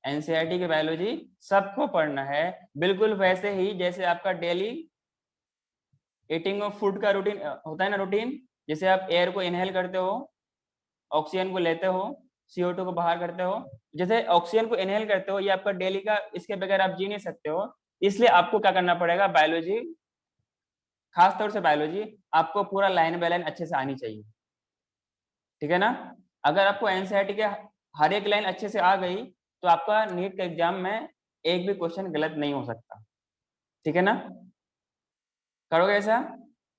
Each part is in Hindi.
एनसीईआरटी की बायोलॉजी सबको पढ़ना है, बिल्कुल वैसे ही जैसे आपका डेली ईटिंग ऑफ फूड का रूटीन होता है ना, रूटीन, जैसे आप एयर को इनहेल करते हो, ऑक्सीजन को लेते हो, CO2 को बाहर करते हो, जैसे ऑक्सीजन को इनहेल करते हो, ये आपका डेली का, इसके बगैर आप जी नहीं सकते हो। इसलिए आपको क्या करना पड़ेगा, बायोलॉजी, खासतौर से बायोलॉजी आपको पूरा लाइन बाय लाइन अच्छे से आनी चाहिए, ठीक है ना। अगर आपको एनसीईआरटी के हर एक लाइन अच्छे से आ गई तो आपका नीट के एग्जाम में एक भी क्वेश्चन गलत नहीं हो सकता, ठीक है ना। करोगे ऐसा?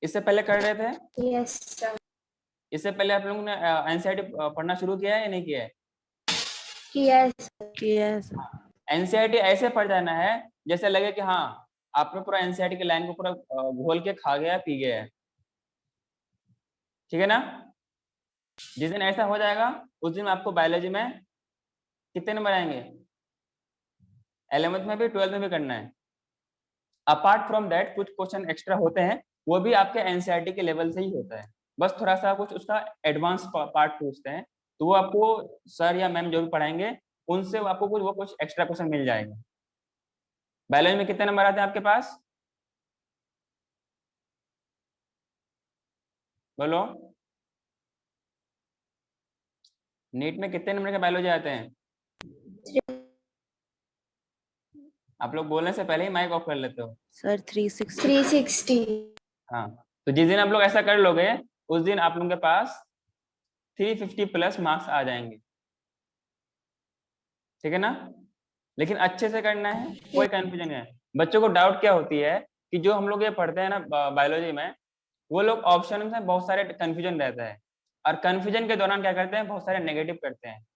इससे पहले कर रहे थे? Yes sir. इससे पहले आप लोगों ने एनसीईआरटी पढ़ना शुरू किया है या नहीं किया है? किया है सर। एनसीईआरटी ऐसे पढ़ जाना है जैसे लगे कि हाँ आपने पूरा एनसीईआरटी की लाइन को पूरा घोल के खा गया, पी गया है, ठीक है ना। जिस दिन ऐसा हो जाएगा उस दिन आपको बायोलॉजी में कितने नंबर आएंगे? 11th में भी 12th में भी करना है। अपार्ट फ्रॉम दैट कुछ क्वेश्चन एक्स्ट्रा होते हैं, वो भी आपके एनसीईआरटी के लेवल से ही होता है, बस थोड़ा सा कुछ उसका एडवांस पार्ट पूछते हैं, तो वो आपको सर या मैम जो भी पढ़ाएंगे उनसे आपको कुछ एक्स्ट्रा क्वेश्चन मिल जाएगा। बायोलॉजी में कितने नंबर आते हैं आपके पास, बोलो। नीट में कितने नंबर के बायोलॉजी आते हैं? आप लोग बोलने से पहले ही माइक ऑफ कर लेते हो। सर 360। हाँ, तो जिस दिन आप लोग ऐसा कर लोगे उस दिन आप लोगों के पास 350 प्लस मार्क्स आ जाएंगे, ठीक है ना। लेकिन अच्छे से करना है, कोई कंफ्यूजन है। बच्चों को डाउट क्या होती है कि जो हम लोग ये पढ़ते हैं ना बायोलॉजी में, वो लोग ऑप्शन में बहुत सारे कंफ्यूजन रहता है, और कंफ्यूजन के दौरान क्या करते हैं, बहुत सारे नेगेटिव करते हैं।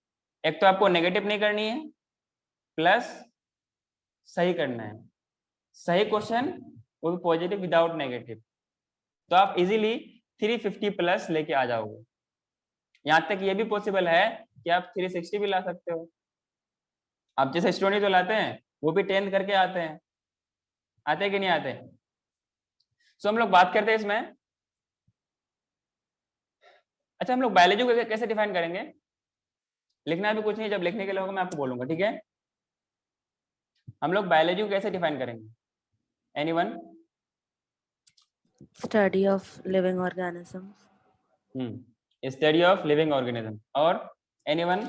एक तो आपको नेगेटिव नहीं करनी है, प्लस सही करना है, सही क्वेश्चन, वो भी पॉजिटिव विदाउट नेगेटिव, तो आप इजीली 350 प्लस लेके आ जाओगे। यहाँ तक ये भी पॉसिबल है कि आप 360 भी ला सकते हो। आप जैसे स्टूडेंट जो लाते हैं वो भी 10th करके आते हैं, आते कि नहीं आते? सो हम लोग बात करते हैं इसमें। अच्छा, हम लोग बायोलॉजी को कैसे डिफाइन करेंगे? लिखना भी कुछ नहीं, जब लिखने के लिए होगा मैं आपको बोलूंगा, ठीक है। हम लोग बायोलॉजी को कैसे डिफाइन करेंगे? Anyone? Study of living organisms. Study of living organism. और एनीवन?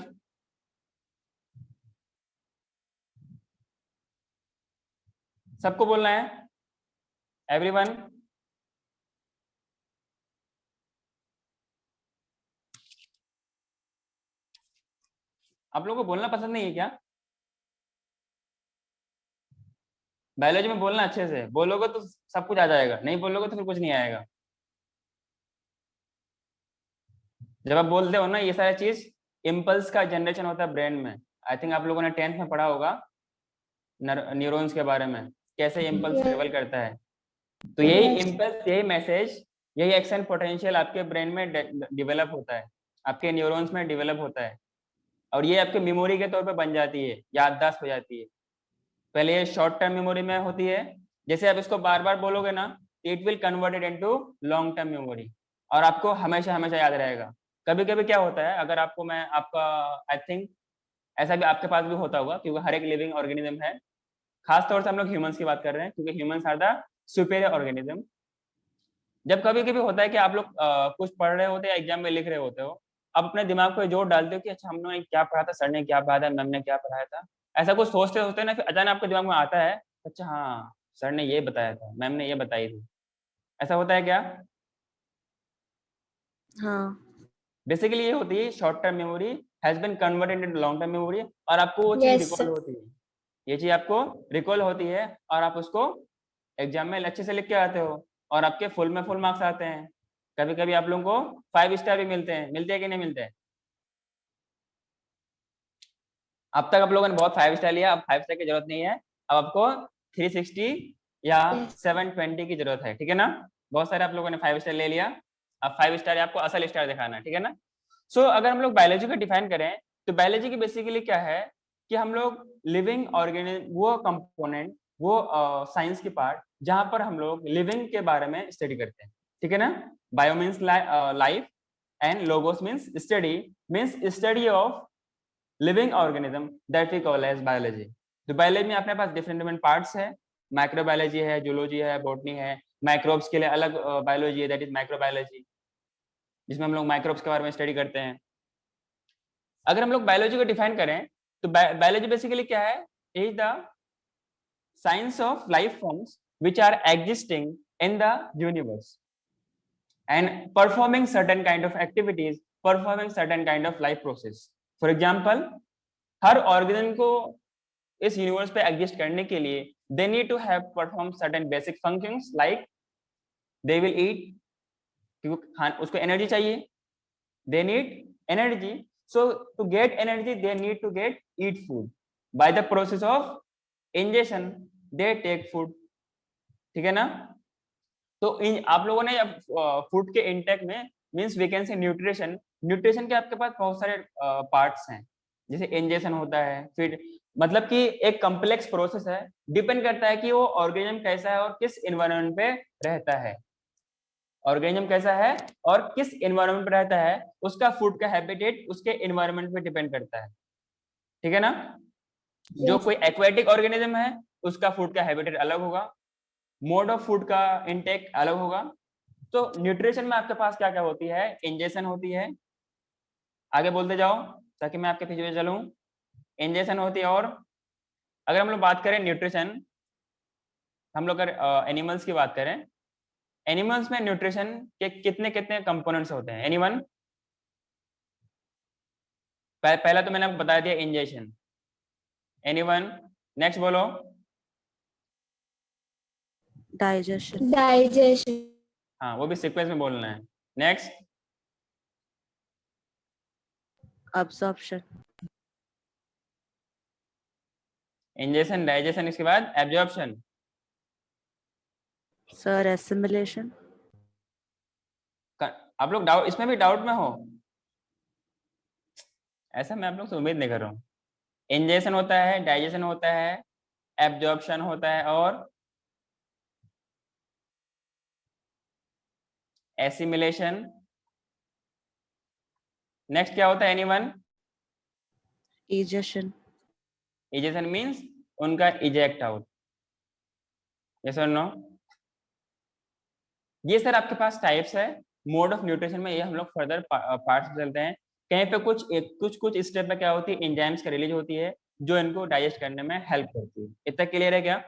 सबको बोलना है, एवरीवन? आप लोगों को बोलना पसंद नहीं है क्या? बायोलॉजी में बोलना अच्छे से, बोलोगे तो सब कुछ आ जाएगा, नहीं बोलोगे तो फिर कुछ नहीं आएगा। जब आप बोलते हो ना ये सारी चीज, इम्पल्स का जनरेशन होता है ब्रेन में। आई थिंक आप लोगों ने 10th में पढ़ा होगा न्यूरॉन्स के बारे में, कैसे इम्पल्स ट्रेवल करता है। तो यही इम्पल्स, यही मैसेज, यही एक्शन पोटेंशियल आपके ब्रेन में डेवलप होता है, आपके न्यूरॉन्स में डेवलप होता है, और ये आपके मेमोरी के तौर पे बन जाती है, याददाश्त हो जाती है। पहले ये शॉर्ट टर्म मेमोरी में होती है, जैसे आप इसको बार बार बोलोगे ना, it will converted into long term memory, और आपको हमेशा हमेशा याद रहेगा। कभी कभी क्या होता है, अगर आपको मैं आपका, आई थिंक ऐसा भी आपके पास भी होता होगा, क्योंकि हर एक लिविंग ऑर्गेनिज्म है, खास तौर से हम लोग ह्यूमंस की बात कर रहे हैं क्योंकि humans are the superior organism. जब कभी कभी होता है कि आप लोग कुछ पढ़ रहे होते हैं, एग्जाम में लिख रहे होते हो, अब अपने दिमाग को जोर डालते हो कि अच्छा हमने क्या पढ़ा था, सर ने क्या पढ़ाया था, मैम ने क्या पढ़ाया था, ऐसा कुछ सोचते सोचते ना, फिर अचानक आपके दिमाग में आता है अच्छा हाँ सर ने ये बताया था, मैम ने ये बताई थी। ऐसा होता है क्या? हाँ। बेसिकली ये होती है short term memory has been converted into long term memory, और आपको वो चीज रिकॉल होती है, ये चीज आपको रिकॉल होती है, और आप उसको एग्जाम में अच्छे से लिख के आते हो, और आपके फुल में फुल मार्क्स आते हैं। कभी कभी आप लोगों को 5 स्टार भी मिलते हैं, मिलते हैं कि नहीं मिलते हैं? अब तक आप लोगों ने बहुत 5 स्टार लिया, अब 5 स्टार की जरूरत नहीं है, अब आपको 360 या 720 की जरूरत है, ठीक है ना। बहुत सारे आप लोगों ने 5 स्टार ले लिया, अब 5 स्टार आपको असल स्टार दिखाना है, ठीक है ना। सो अगर हम लोग बायोलॉजी को डिफाइन करें तो बायोलॉजी की बेसिकली क्या है कि हम लोग लिविंग ऑर्गेनिज्म, वो कंपोनेंट, वो साइंस की पार्ट जहां पर हम लोग लिविंग के बारे में स्टडी करते हैं, ठीक है ना। Bio means life, and logos means study, means study of living organism that we call as biology. तो बायोलॉजी में अपने पास डिफरेंट पार्ट्स है, माइक्रोबायोलॉजी है, जूलॉजी है, बॉटनी है, माइक्रोब्स के लिए अलग बायोलॉजी है दैट इज माइक्रोबायोलॉजी, जिसमें हम लोग माइक्रोब्स के बारे में स्टडी करते हैं। अगर हम लोग बायोलॉजी को डिफाइन करें तो बायोलॉजी बेसिकली क्या है, is the science of life forms which are existing in the universe and performing certain kind of activities, performing certain kind of life process. For example, her organism को इस यूनिवर्स पे एग्जिस्ट करने के लिए they need to have perform certain basic functions like they will eat, क्योंकि उसको एनर्जी चाहिए, they need energy, so to get energy they need to get eat food, by the process of ingestion they take food, ठीक है ना। तो आप लोगों ने फूड के इंटेक में means we can say nutrition, nutrition के आपके पास बहुत सारे पार्ट्स हैं, जैसे इंजेक्शन होता है, फिर मतलब कि एक कॉम्प्लेक्स प्रोसेस है, डिपेंड करता है कि वो ऑर्गेनिज्म कैसा है और किस एनवायरनमेंट पे रहता है, ऑर्गेनिज्म कैसा है और किस एनवायरनमेंट पे रहता है, उसका फूड का हैबिटेट उसके एनवायरनमेंट पे डिपेंड करता है, ठीक है ना। जो कोई एक्वेटिक ऑर्गेनिज्म है उसका फूड का हैबिटेट अलग होगा, मोड ऑफ फूड का इनटेक अलग होगा। तो न्यूट्रिशन में आपके पास क्या क्या होती है, इंजेक्शन होती है, आगे बोलते जाओ ताकि मैं आपके पीछे चलूं, इंजेक्शन होती है। और अगर हम लोग बात करें न्यूट्रिशन, हम लोग अगर एनिमल्स की बात करें, एनिमल्स में न्यूट्रिशन के कितने कितने कंपोनेंट्स होते हैं, एनीवन? पहला तो मैंने आपको बता दिया इंजेक्शन, एनीवन? नेक्स्ट बोलो। डाइजेशन हाँ, वो भी सीक्वेंस में बोलना है। नेक्स्ट? अब्जॉर्प्शन इंजेक्शन, डाइजेशन, इसके बाद एब्जॉर्प्शन। Sir assimilation. आप लोग डाउट, इसमें भी डाउट में हो? ऐसा मैं आप लोग से उम्मीद नहीं कर रहा हूँ। इंजेक्शन होता है, डाइजेशन होता है, एब्जॉर्प्शन होता है और एसिमिलेशन। नेक्स्ट क्या होता है एनीवन? इजेशन। इजेशन मींस उनका इजेक्ट आउट, यस और नो? ये सर आपके पास टाइप्स है मोड ऑफ न्यूट्रिशन में, ये हम लोग फर्दर पार्ट्स में चलते हैं। कहीं पे कुछ स्टेप में क्या होती है, एंजाइम्स का रिलीज होती है जो इनको डाइजेस्ट करने में हेल्प करती है। इतना क्लियर है क्या?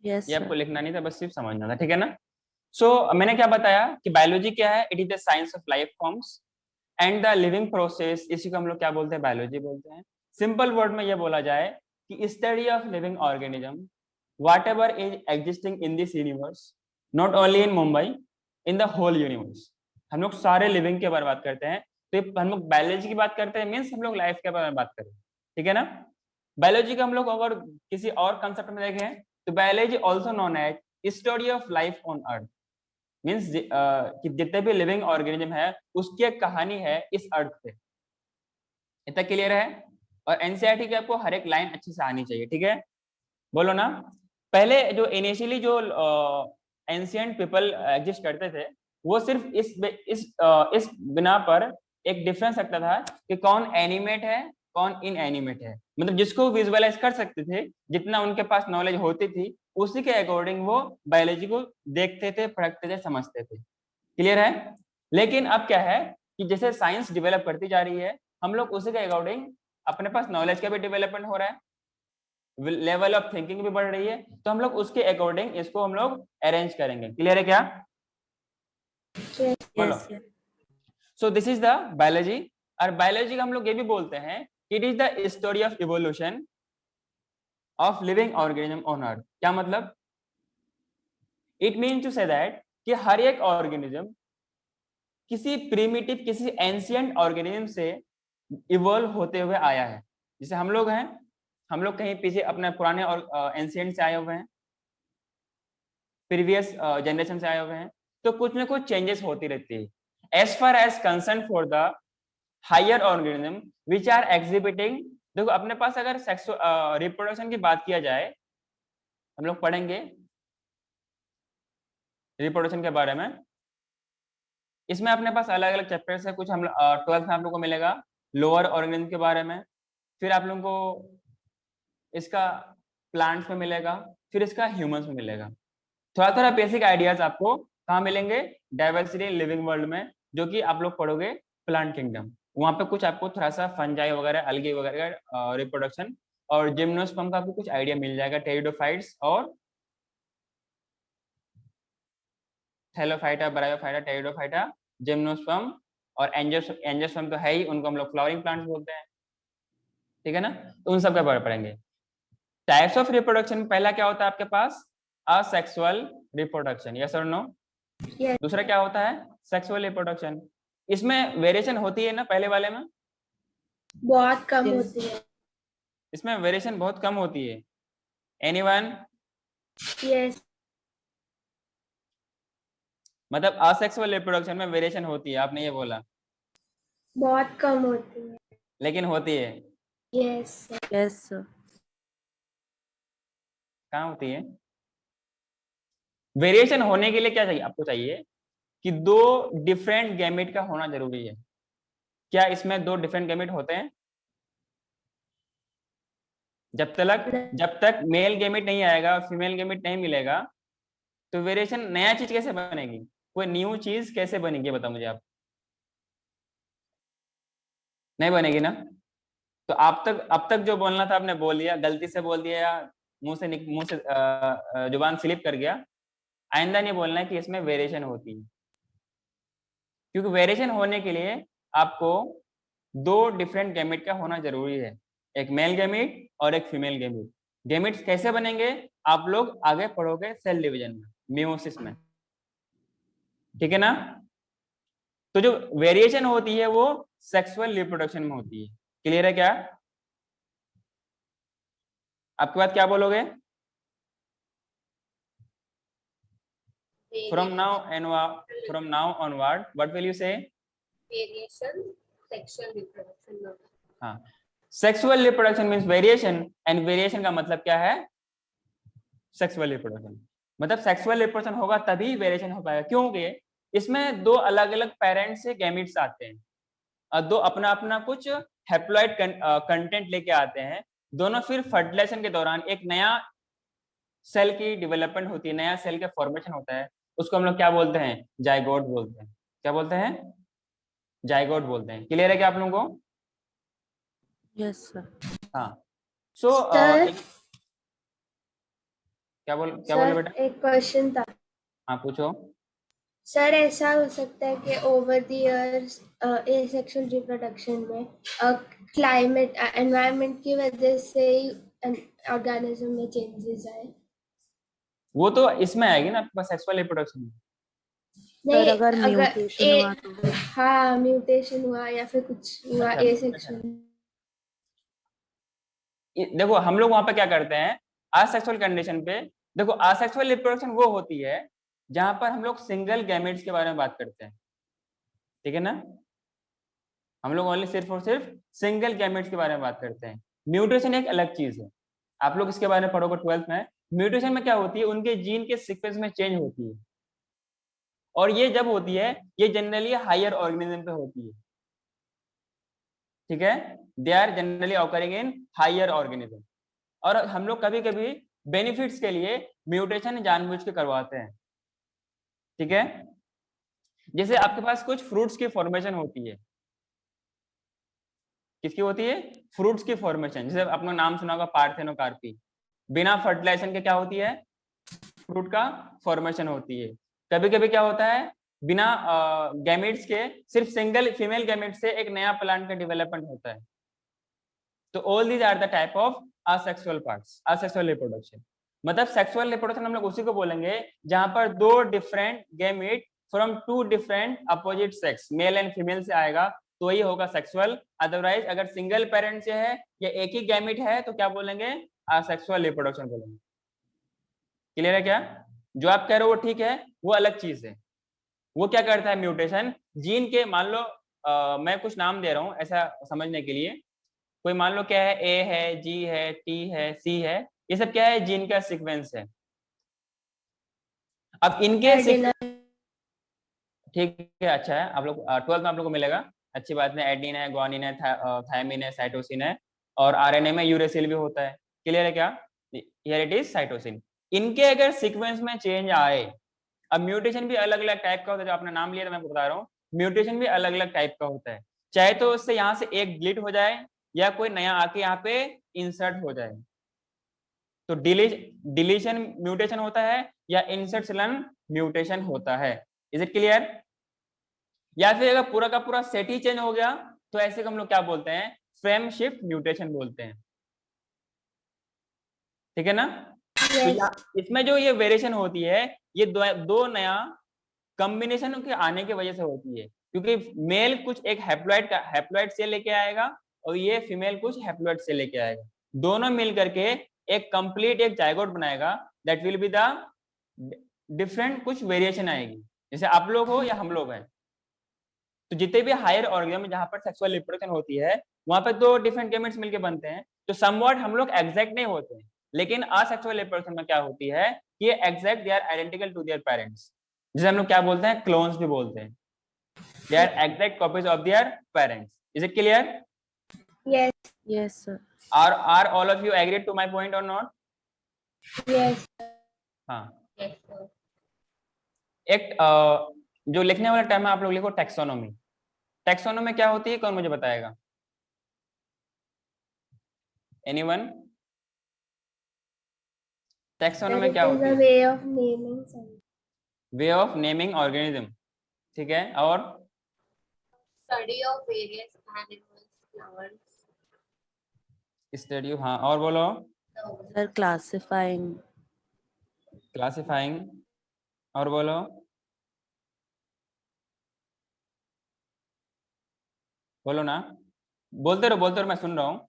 यस ये आपको सर। लिखना नहीं था, बस सिर्फ समझना था, ठीक है ना। सो मैंने क्या बताया कि बायोलॉजी क्या है, it is the science of life forms and the living process, इसी को हम लोग क्या बोलते हैं, बायोलॉजी बोलते हैं। सिंपल वर्ड में ये बोला जाए कि study of living organism whatever is existing in this universe, not only in Mumbai, in the whole universe। हम लोग सारे लिविंग के बारे में बात करते हैं, तो हम लोग बायोलॉजी की बात करते हैं, मीन्स हम लोग लाइफ के बारे में बात करें, ठीक है ना। बायोलॉजी का हम लोग अगर किसी और कंसेप्ट में देखें तो biology also known as study of life on earth, means कि जितने भी लिविंग ऑर्गेनिज्म है उसकी एक कहानी है इस अर्थ पे। इतना क्लियर है? और एनसीईआरटी की आपको हर एक लाइन अच्छे से आनी चाहिए, ठीक है, बोलो ना। पहले जो इनिशियली जो एंशिएंट पीपल एग्जिस्ट करते थे, वो सिर्फ इस बिना पर एक डिफरेंस रखता था कि कौन एनिमेट है कौन इनएनिमेट है, मतलब जिसको विजुअलाइज कर सकते थे, जितना उनके पास नॉलेज होती थी उसी के अकॉर्डिंग वो बायोलॉजी को देखते थे, पढ़ते थे, समझते थे। क्लियर है? लेकिन अब क्या है कि जैसे साइंस डेवलप करती जा रही है, हम लोग उसी के अकॉर्डिंग अपने पास नॉलेज का भी डेवलपमेंट हो रहा है, लेवल ऑफ थिंकिंग भी बढ़ रही है, तो हम लोग उसके अकॉर्डिंग इसको हम लोग अरेंज करेंगे। क्लियर है क्या? बोलो। So this is the biology. और बायोलॉजी का हम लोग ये भी बोलते हैं it is the story of evolution of living organism on earth. क्या मतलब? It mean to say that कि हर एक ऑर्गेनिज्म किसी प्रिमिटिव, किसी एंशिएंट ऑर्गेनिज्म से इवॉल्व होते हुए आया है। जैसे हम लोग हैं, हम लोग कहीं पीछे अपने पुराने और एंशिएंट से आए हुए हैं, प्रीवियस जनरेशन से आए हुए हैं, तो कुछ ना कुछ चेंजेस होती रहती है। As far as concern for the higher organism which are exhibiting, देखो अपने पास अगर रिप्रोडक्शन की बात किया जाए, हम लोग पढ़ेंगे रिप्रोडक्शन के बारे में, इसमें अपने पास अलग अलग चैप्टर्स है, कुछ हम 12th में आप लोग को मिलेगा लोअर ऑर्गेनिज्म के बारे में, फिर आप लोगों को इसका प्लांट्स में मिलेगा, फिर इसका ह्यूमंस में मिलेगा। थोड़ा थोड़ा बेसिक आइडियाज आपको कहाँ मिलेंगे? डाइवर्सिटी लिविंग वर्ल्ड में, जो कि आप लोग पढ़ोगे प्लांट किंगडम। वहां पे कुछ आपको थोड़ा सा फंजाई वगैरह, अलगी वगैरह का रिप्रोडक्शन और जिम्नोस्पर्म का आपको कुछ आइडिया मिल जाएगा, टेरिडोफाइट्स और थैलोफाइटा, ब्रायोफाइटा, टेरिडोफाइटा, जिम्नोस्पर्म और एंजियोस्पर्म तो है ही, उनको हम लोग फ्लावरिंग प्लांट्स बोलते हैं, ठीक है ना। तो उन सब के बारे में पढ़ेंगे। टाइप्स ऑफ रिप्रोडक्शन में पहला क्या होता है आपके पास? असेक्सुअल रिप्रोडक्शन, यस और नो? Yes. दूसरा क्या होता है? Sexual reproduction. इसमें वेरिएशन होती है ना पहले वाले में? बहुत कम Yes. होती है। इसमें वेरिएशन बहुत कम होती है। एनीवन? Yes. मतलब असेक्सुअल रिप्रोडक्शन में वेरिएशन होती है, आपने ये बोला, बहुत कम होती है। लेकिन होती है। Yes. Yes, sir. कहाँ होती है? वेरिएशन होने के लिए क्या चाहिए आपको? चाहिए कि दो डिफरेंट गैमेट का होना जरूरी है। क्या इसमें दो डिफरेंट गैमेट होते हैं? जब तक मेल गैमेट नहीं आएगा, फीमेल गैमेट नहीं मिलेगा, तो वेरिएशन, नया चीज कैसे बनेगी? कोई न्यू चीज कैसे बनेगी बताओ मुझे आप? नहीं बनेगी ना। तो अब तक जो बोलना था आपने बोल दिया, गलती से बोल दिया या मुंह से जुबान स्लिप कर गया, आइंदा नहीं बोलना है कि इसमें वेरिएशन होती है, क्योंकि वेरिएशन होने के लिए आपको दो डिफरेंट गैमेट का होना जरूरी है, एक मेल गैमेट और एक फीमेल गैमेट। गैमेट्स कैसे बनेंगे आप लोग आगे पढ़ोगे सेल डिवीजन में, मियोसिस में, ठीक है ना। तो जो वेरिएशन होती है वो सेक्सुअल रिप्रोडक्शन में होती है। क्लियर है क्या? आपके बाद क्या बोलोगे? From now onward, what will you say? Variation, sexual reproduction. हाँ, sexual reproduction means variation, and variation का मतलब क्या है? Sexual reproduction. मतलब सेक्सुअल रिप्रोडक्शन होगा तभी वेरिएशन हो पाएगा, क्योंकि इसमें दो अलग अलग पेरेंट्स से गैमेट्स आते हैं और दो अपना अपना कुछ हैप्लॉइड कंटेंट लेके आते हैं। दोनों फिर फर्टिलाइजेशन के दौरान एक नया सेल की डेवलपमेंट होती है, नया सेल का फॉर्मेशन होता है, उसको हम लोग क्या बोलते हैं? जाइगोट बोलते हैं। क्या बोलते हैं? जाइगोट बोलते हैं। क्लियर है क्या आप लोगों को? Yes, sir. हाँ। सो Sir, क्या बोले बेटा? एक क्वेश्चन था। हाँ पूछो। सर, ऐसा हो सकता है कि over the years asexual reproduction में क्लाइमेट एनवायरनमेंट की वजह से ही ऑर्गेनिज्म में चेंजेस आए? वो तो इसमें आएगी ना आपके पास सेक्सुअल रिप्रोडक्शन में। सर अगर म्यूटेशन हुआ तो? हाँ, म्यूटेशन हुआ या फिर कुछ हुआ अच्छा, एसेक्सुअल। देखो हम लोग वहां पे क्या करते हैं, असेक्सुअल कंडीशन पे, देखो असेक्सुअल रिप्रोडक्शन वो होती है जहां पर हम लोग सिंगल गैमेट्स के बारे में बात करते हैं, ठीक है ना। हम लोग ओनली सिर्फ और सिर्फ सिंगल गैमेट्स के बारे में बात करते हैं। म्यूटेशन एक अलग चीज है, आप लोग इसके बारे में पढ़ोगे 12th में। म्यूटेशन में क्या होती है? उनके जीन के सीक्वेंस में चेंज होती है, और ये जब होती है ये जनरली हायर ऑर्गेनिज्म पे होती है, ठीक है। They are generally occurring in higher organism. और हम लोग कभी कभी बेनिफिट्स के लिए म्यूटेशन जानबूझ के करवाते हैं, ठीक है। जैसे आपके पास कुछ फ्रूट्स की फॉर्मेशन होती है, किसकी होती है? फ्रूट्स की फॉर्मेशन। जैसे आपने नाम सुना होगा पार्थेनोकार्पी, बिना फर्टिलाइजेशन के क्या होती है? फ्रूट का फॉर्मेशन होती है। कभी कभी क्या होता है, बिना गैमेट्स के, सिर्फ सिंगल फीमेल गैमेट से एक नया प्लांट का डेवलपमेंट होता है। तो all these are the type of asexual parts, asexual reproduction. मतलब सेक्सुअल रिप्रोडक्शन हम लोग उसी को बोलेंगे जहां पर दो different gamete from two different opposite sex, male and female से आएगा तो ये होगा सेक्सुअल। अदरवाइज अगर सिंगल पेरेंट से है या एक ही गैमेट है तो क्या बोलेंगे? असेक्सुअल रिप्रोडक्शन बोलेंगे। क्लियर है क्या? जो आप कह रहे हो वो ठीक है, वो अलग चीज है। वो क्या करता है म्यूटेशन, जीन के, मान लो मैं कुछ नाम दे रहा हूं ऐसा समझने के लिए। कोई मान लो क्या है, ए है, जी है, टी है, सी है, ये सब क्या है? जीन का सीक्वेंस है। अब इनके ठीक है, अच्छा है, आप लोग 12th में आप लोग को मिलेगा। अच्छी बात है, एडीन है, ग्वानिन है, थायमिन है, साइटोसिन है, और आरएनए में यूरेसिल भी होता है। क्लियर है क्या? Here it is cytosine. इनके अगर सीक्वेंस में चेंज आए, अब म्यूटेशन भी अलग अलग टाइप का होता है, जो आपने नाम लिया था मैं बता रहा हूँ, म्यूटेशन भी अलग अलग टाइप का होता है। चाहे तो उससे यहाँ से एक डिलीट हो जाए या कोई नया आके यहाँ पे इंसर्ट हो जाए, तो डिलीशन म्यूटेशन होता है या इंसर्शन म्यूटेशन होता है। Is it clear? या फिर अगर पूरा का पूरा सेट ही चेंज हो गया तो ऐसे को हम लोग क्या बोलते हैं? फ्रेम शिफ्ट म्यूटेशन बोलते हैं। ठीक है ना? तो Yes. इसमें जो ये वेरिएशन होती है, ये दो नया कॉम्बिनेशन के आने की वजह से होती है, क्योंकि मेल कुछ एक हैप्लॉइड सेल लेके आएगा और ये फीमेल कुछ हैप्लॉइड सेल लेके आएगा, दोनों मिल करके एक कंप्लीट एक जाइगोट बनाएगा। That will be the different कुछ वेरिएशन आएगी, जैसे आप लोग हो या हम लोग हैं। तो जितने भी हायर ऑर्गेनिज्म जहां पर सेक्सुअल रिप्रोडक्शन होती है, वहां पर दो डिफरेंट गेमेट्स मिलके बनते हैं। तो समवॉट हम लोग एग्जैक्ट नहीं होते हैं, लेकिन असेक्सुअल रिप्रोडक्शन में क्या होती है कि exact they are identical to their parents, जिसे हम लोग क्या बोलते हैं? क्लोन्स भी बोलते हैं। They are exact copies of their parents. Is it clear? Yes. Yes, sir. Are all of you agree to my point और नॉट? Yes. हाँ। Yes, sir. एक जो लिखने वाला टर्म है, आप लोग लिखो टेक्सोनोमी। टेक्सोनोमी क्या होती है, कौन मुझे बताएगा? एनीवन? That टेक्सोनोमी it क्या is होती a है? way of naming something. Way of naming organism. ठीक है, और Study of various animals, flowers. Study, हाँ, और बोलो। No. Sir, classifying. क्लासिफाइंग, और बोलो। बोलो ना, बोलते रहो, मैं सुन रहा हूँ।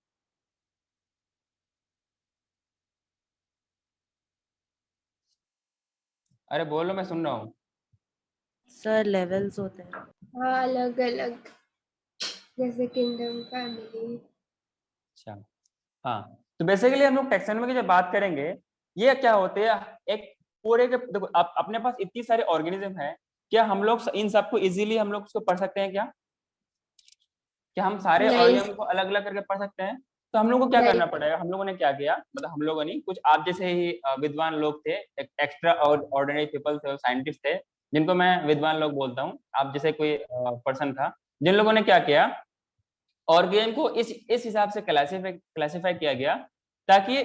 अरे बोलो, मैं सुन रहा हूँ। Sir, levels होते हैं. हाँ, अलग अलग, जैसे किंगडम, फैमिली। अच्छा, हाँ, तो बेसिकली हम लोग टैक्सोनॉमी की जब बात करेंगे, ये क्या होते हैं? एक पूरे के देखो, अपने पास इतनी सारे ऑर्गेनिज्म है, क्या हम लोग इन सबको इजीली हम लोग उसको पढ़ सकते हैं क्या? कि हम सारे नहीं, ऑर्गेनिज्म को अलग अलग करके पढ़ सकते हैं? तो हम लोगों को क्या नहीं। करना पड़ेगा? हम लोगों ने क्या किया, मतलब हम लोगों नहीं, कुछ आप जैसे ही विद्वान लोग थे, एक्स्ट्रा ऑर्डिनरी पीपल थे, साइंटिस्ट थे, जिनको मैं विद्वान लोग बोलता हूँ, आप जैसे कोई पर्सन था, जिन लोगों ने क्या किया, ऑर्गेनिज्म को इस हिसाब से क्लासिफाई किया गया, ताकि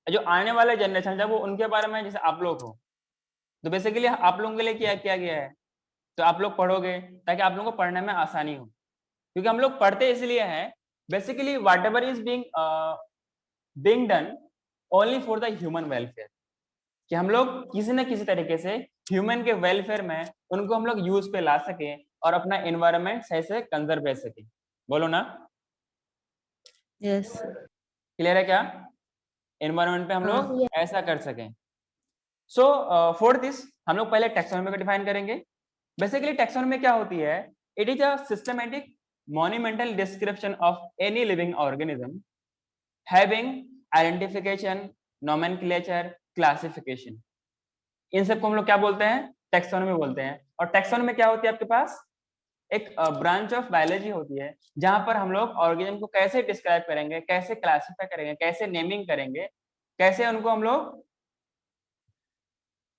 जो आने वाले जनरेशन जब वो उनके बारे में, जैसे आप लोग हो, तो बेसिकली आप लोगों के लिए क्या किया गया है, तो आप लोग पढ़ोगे ताकि आप लोगों को पढ़ने में आसानी हो, क्योंकि हम लोग पढ़ते इसलिए हैं, basically what ever is being done only for the human welfare, कि हम लोग किसी न किसी तरीके से ह्यूमन के वेलफेयर में उनको हम लोग यूज पे ला सके और अपना एनवायरनमेंट सही से कंजर्व कर सके। बोलो ना, Yes, sir. क्लियर है क्या? एनवायरनमेंट पे हम हाँ. लोग ऐसा कर सकें। सो फॉर दिस हम लोग पहले टैक्सोनॉमी को डिफाइन करेंगे। बेसिकली टैक्सोनॉमी क्या होती है? It is a systematic monumental description of any living organism having identification, nomenclature, classification। इन सबको हम लोग क्या बोलते हैं? टैक्सोनॉमी बोलते हैं। और टैक्सोनॉमी क्या होती है आपके पास? एक ब्रांच ऑफ बायोलॉजी होती है, जहां पर हम लोग ऑर्गेनिज्म को कैसे डिस्क्राइब करेंगे, कैसे क्लासिफाई करेंगे, कैसे नेमिंग करेंगे, कैसे उनको हम लोग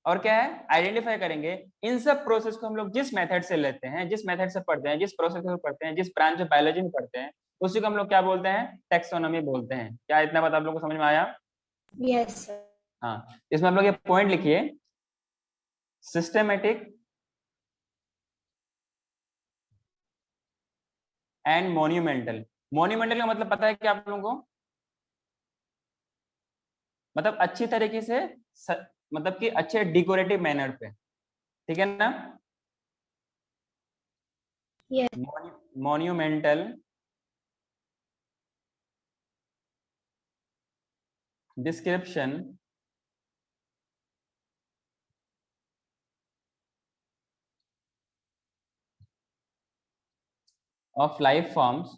और क्या है आइडेंटिफाई करेंगे। इन सब प्रोसेस को हम लोग जिस मेथड से लेते हैं, जिस मेथड से पढ़ते हैं, जिस प्रोसेस को पढ़ते हैं, जिस ब्रांच ऑफ बायोलॉजी में पढ़ते हैं, उसी को हम लोग क्या बोलते हैं? टैक्सोनॉमी बोलते हैं। क्या इतना बात आप लोगों को समझ में आया? Yes sir. हाँ, इसमें आप लोग ये पॉइंट लिखिए, सिस्टमेटिक एंड मोन्यूमेंटल। मोन्यूमेंटल का मतलब पता है क्या आप लोगों को? मतलब अच्छी तरीके से मतलब कि अच्छे डेकोरेटिव मैनर पे, ठीक है ना? Yes. Monumental description of life forms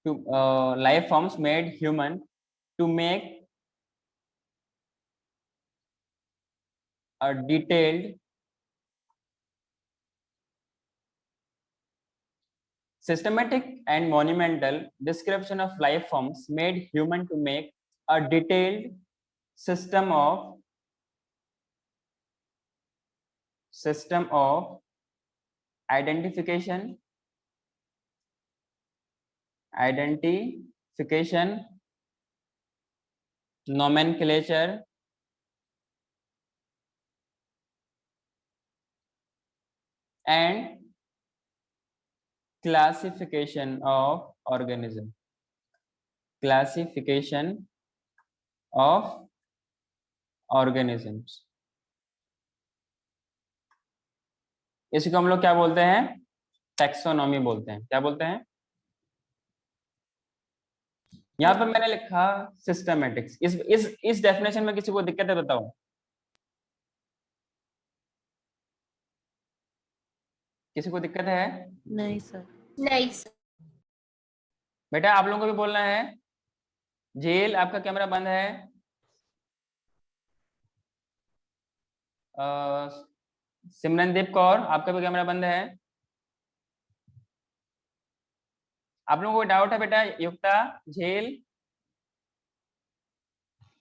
to life forms made human to make a detailed systematic and monumental description of life forms made human to make a detailed system of identification, nomenclature, and classification of organism. Classification of organisms. इसको हम लोग क्या बोलते हैं? टैक्सोनॉमी बोलते हैं। क्या बोलते हैं? यहाँ पर मैंने लिखा सिस्टमैटिक्स। इस डेफिनेशन में किसी को दिक्कत है बताओ? किसी को दिक्कत है? नहीं सर। नहीं सर। बेटा आप लोगों को भी बोलना है। जेल आपका कैमरा बंद है। सिमरनदीप कौर आपका भी कैमरा बंद है। आप लोगों को डाउट है बेटा? युक्ता, झेल?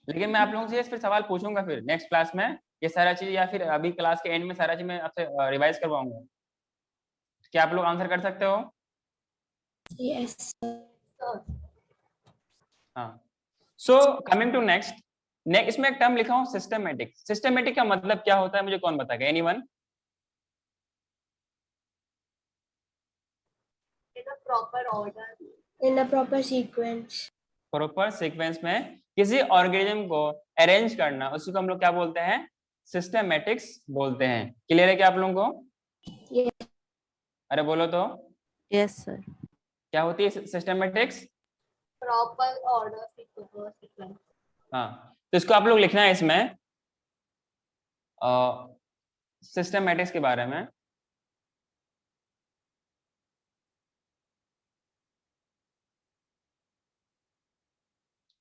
लेकिन मैं आप लोगों से फिर सवाल पूछूंगा फिर नेक्स्ट क्लास में ये सारा चीज, या फिर अभी क्लास के एंड में सारा चीज मैं आपसे रिवाइज करवाऊंगा। क्या आप लोग आंसर कर सकते हो? Yes sir. हाँ। सो कमिंग टू नेक्स्ट, इसमें एक टर्म लिखा हूं सिस्टमैटिक। सिस्टमैटिक का मतलब क्या होता है मुझे कौन बताएगा? Anyone? In a proper order. In a proper sequence. Proper sequence में किसी ऑर्गेनिज्म को अरेंज करना, उसी को हम लोग क्या बोलते हैं? सिस्टमैटिक्स बोलते हैं। क्लियर है क्या आप लोगों को? यस। अरे बोलो तो। Yes sir. क्या होती है सिस्टमैटिक्स? Proper order sequence. हाँ, तो इसको आप लोग लिखना है इसमें सिस्टमैटिक्स के बारे में।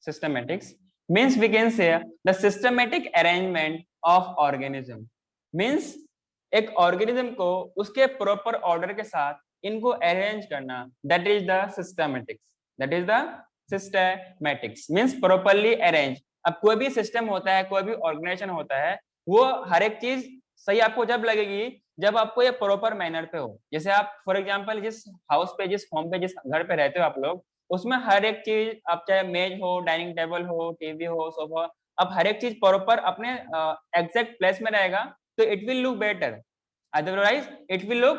Systematics means we can say the systematic arrangement of organism means एक ऑर्गेनिज्म को उसके प्रॉपर ऑर्डर के साथ इनको अरेंज करना, that is the systematics means properly arrange। अब कोई भी सिस्टम होता है, कोई भी ऑर्गेनाइजेशन होता है, वो हर एक चीज सही आपको जब लगेगी जब आपको ये प्रॉपर मैनर पे हो। जैसे आप फॉर एग्जांपल जिस हाउस पे, जिस होम पे, जिस घर पे रहते हो आप लोग, उसमें हर एक चीज, आप चाहे मेज हो, डाइनिंग टेबल हो, टीवी हो, सोफा, अब हर एक चीज प्रॉपर अपने एग्जैक्ट प्लेस में रहेगा तो it will look better. Otherwise it will look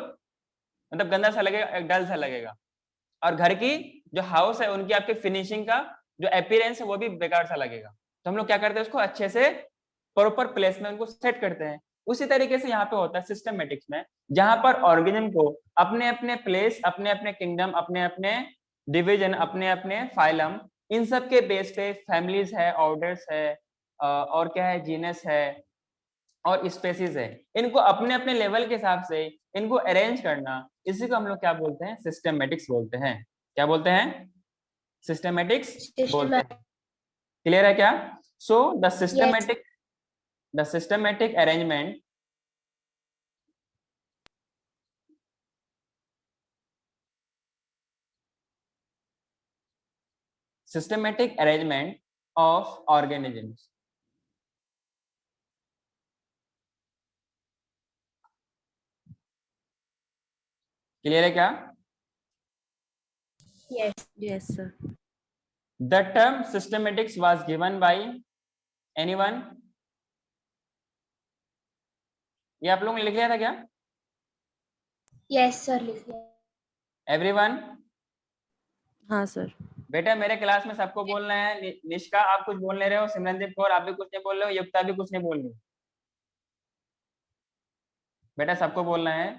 मतलब गंदा सा लगेगा, डल सा लगेगा। और घर की जो हाउस है उनकी आपकी फिनिशिंग का जो अपीयरेंस है वो भी बेकार सा लगेगा। तो हम लोग क्या करते हैं, उसको अच्छे से प्रॉपर प्लेस में उनको सेट करते हैं। उसी तरीके से यहाँ पे होता है सिस्टमैटिक्स में, जहां पर ऑर्गेनिज्म को अपने अपने प्लेस, अपने अपने किंगडम, अपने अपने डिवीजन, अपने अपने फाइलम, इन सब के बेस पे फैमिलीज है, ऑर्डर्स है, और क्या है, जीनस है और स्पेसीज है, इनको अपने अपने लेवल के हिसाब से इनको अरेंज करना, इसी को हम लोग क्या बोलते हैं? सिस्टमैटिक्स बोलते हैं। क्या बोलते हैं? सिस्टमैटिक्स बोलते हैं। क्लियर है क्या? So the systematic arrangement of organisms। Clear है क्या? Yes. Yes sir. The term systematics was given by anyone? ये आप लोगों ने लिख लिया था क्या? यस सर, लिख लिया। Everyone? हाँ सर। बेटा मेरे क्लास में सबको बोलना है। निष्का आप कुछ बोल नहीं रहे हो, सिमरनदीप कौर आप भी कुछ नहीं बोल रहे हो, युक्ता भी कुछ नहीं बोल रही। बेटा सबको बोलना है।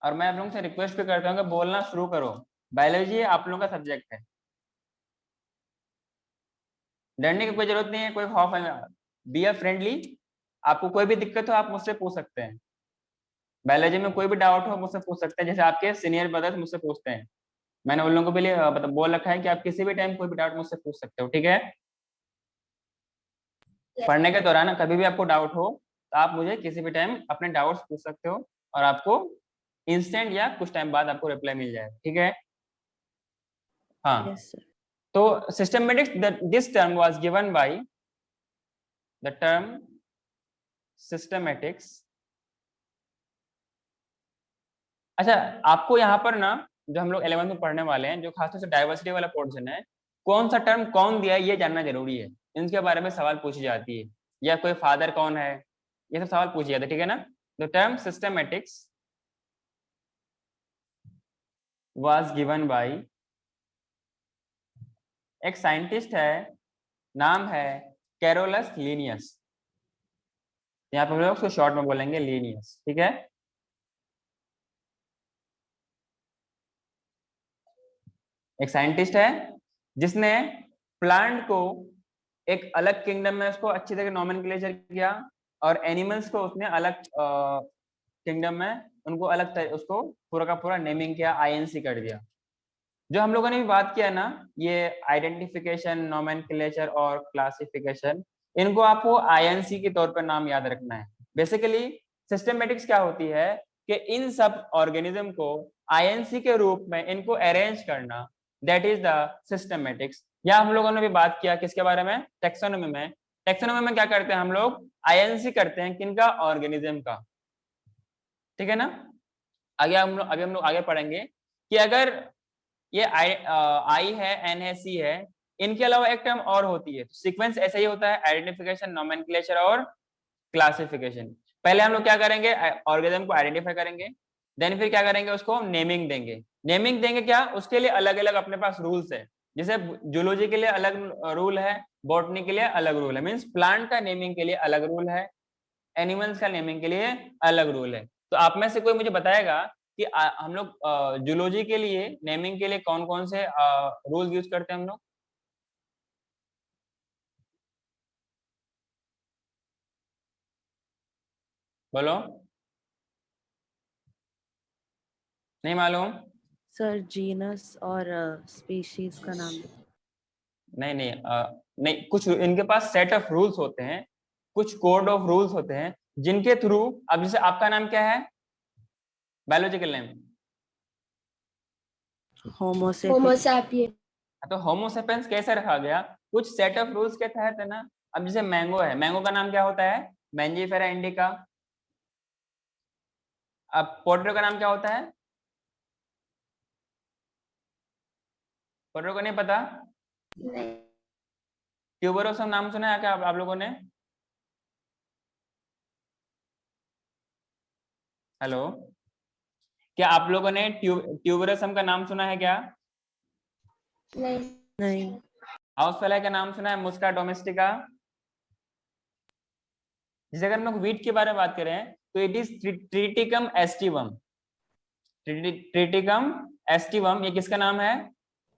और मैं आप लोगों से रिक्वेस्ट भी करता हूँ कि बोलना शुरू करो। बायोलॉजी आप लोगों का सब्जेक्ट है, डरने की कोई जरूरत नहीं है, कोई खौफ है। Be a friendly. आपको कोई भी दिक्कत हो आप मुझसे पूछ सकते हैं। बायोलॉजी में कोई भी डाउट हो मुझसे पूछ सकते हैं, जैसे आपके सीनियर ब्रदर्स मुझसे पूछते हैं। मैंने उन लोगों के लिए मतलब बोल रखा है कि आप किसी भी टाइम कोई भी डाउट मुझसे पूछ सकते हो, ठीक है। पढ़ने के दौरान कभी भी आपको डाउट हो तो आप मुझे किसी भी टाइम अपने डाउट्स पूछ सकते हो और आपको इंस्टेंट या कुछ टाइम बाद आपको रिप्लाई मिल जाए, ठीक है। हाँ, Yes, sir. तो systematics, this term was given by the term systematics. अच्छा, आपको यहाँ पर ना जो हम लोग 11th में पढ़ने वाले हैं, जो खासतौर से डाइवर्सिटी वाला पोर्शन है, कौन सा टर्म कौन दिया है ये जानना जरूरी है। इनके बारे में सवाल पूछी जाती है, या कोई फादर कौन है, ये सब सवाल पूछे जाते हैं, ठीक है ना। The term systematics was given by, एक साइंटिस्ट है, नाम है कैरोलस लीनियस। यहाँ पर हम लोग उसको शॉर्ट में बोलेंगे लीनियस, ठीक है। एक साइंटिस्ट है जिसने प्लांट को एक अलग किंगडम में उसको अच्छी तरह नॉमेनक्लेचर किया, और एनिमल्स को उसने अलग किंगडम में उनको अलग उसको पूरा का पूरा नेमिंग किया, आईएनसी कर दिया। जो हम लोगों ने भी बात किया ना, ये आइडेंटिफिकेशन, नॉमेनक्लेचर और क्लासिफिकेशन, इनको आपको आईएनसी के तौर पर नाम याद रखना है। बेसिकली सिस्टमेटिक्स क्या होती है कि इन सब ऑर्गेनिज्म को आईएनसी के रूप में इनको अरेंज करना, दैट इज द सिस्टमेटिक्स। या हम लोगों ने भी बात किया किसके बारे में, टेक्सोनोमी में। टेक्सोनोमी में क्या करते हैं हम लोग, आईएनसी करते हैं किनका, ऑर्गेनिज्म का, ठीक है ना। आगे हम लोग आगे पढ़ेंगे कि अगर ये आई है, एन है, सी है, इनके अलावा एक टर्म और होती है। तो सीक्वेंस ऐसा ही होता है, आइडेंटिफिकेशन, नोमेनक्लेचर और क्लासिफिकेशन। पहले हम लोग क्या करेंगे, ऑर्गेनिज्म को आइडेंटिफाई करेंगे, देन फिर क्या करेंगे, उसको नेमिंग देंगे। नेमिंग देंगे क्या, उसके लिए अलग अलग अपने पास रूल्स है। जैसे जूलॉजी के लिए अलग रूल है, बॉटनी के लिए अलग रूल है, मीन्स प्लांट का नेमिंग के लिए अलग रूल है, एनिमल्स का नेमिंग के लिए अलग रूल है। तो आप में से कोई मुझे बताएगा कि हम लोग जूलॉजी के लिए नेमिंग के लिए कौन कौन से रूल यूज करते हैं हम लोग। बोलो, नहीं मालूम? सर जीनस और स्पीशीज का नाम। नहीं नहीं नहीं, कुछ इनके पास सेट ऑफ रूल्स होते हैं, कुछ कोड ऑफ रूल्स होते हैं जिनके थ्रू, अब जैसे आपका नाम क्या है, बायोलॉजिकल नेम? होमो होमोसैपियन। तो होमोसेपियंस कैसे रखा गया, कुछ सेट ऑफ रूल्स के तहत है ना। अब जैसे मैंगो है, मैंगो का नाम क्या होता है, मैंजीफेरा इंडिका। अब पोटैटो का नाम क्या होता है, पोटैटो को नहीं पता? नहीं। ट्यूबरोसम नाम सुना है क्या आप लोगों ने? हेलो, क्या आप लोगों ने ट्यूबरोसम का नाम सुना है क्या? नहीं। हाउस फ्लाई का नाम सुना है, मुस्का डोमेस्टिका? जैसे अगर हम लोग वीट के बारे में बात करें तो it is Triticum aestivum. Triticum aestivum ये किसका नाम है,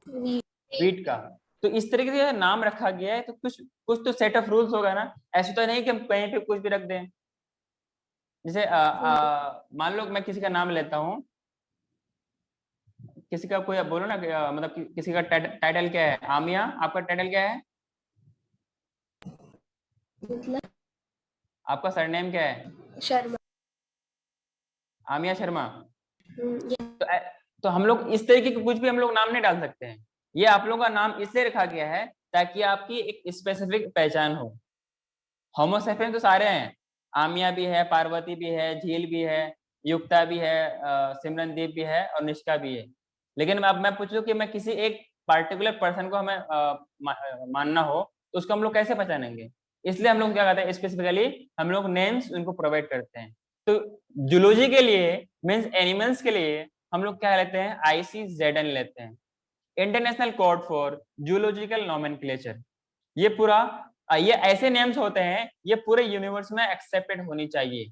वीट का। तो इस तरीके से नाम रखा गया है, तो कुछ कुछ तो सेट ऑफ रूल्स होगा ना। ऐसे तो नहीं कि हम कहीं पे कुछ भी रख दें। जैसे मान लो मैं किसी का नाम लेता हूँ, किसी का कोई बोलो ना मतलब किसी का टाइटल क्या है, आमिया, आपका टाइटल क्या है, मतलब आपका सरनेम क्या है? शर्मा। आमिया शर्मा। ये- तो हम लोग इस तरीके के कुछ भी हम लोग नाम नहीं डाल सकते हैं। ये आप लोगों का नाम इसलिए रखा गया है ताकि आपकी एक स्पेसिफिक पहचान हो। होमोसेपियन तो सारे हैं, आमिया भी है, पार्वती भी है, झील भी है, युक्ता भी है, सिमरनदीप भी है और निष्का भी है। लेकिन अब मैं पूछूं कि मैं किसी एक पार्टिकुलर पर्सन को हमें मानना हो तो उसको हम लोग कैसे पहचानेंगे? इसलिए हम लोग क्या करते हैं, स्पेसिफिकली हम लोग नेम्स उनको प्रोवाइड करते हैं। तो जूलॉजी के लिए मीन्स एनिमल्स के लिए हम लोग क्या लेते हैं, ICZN लेते हैं, international code for zoological nomenclature. ये पूरा ये ऐसे नेम्स होते हैं, ये पूरे यूनिवर्स में एक्सेप्टेड होनी चाहिए,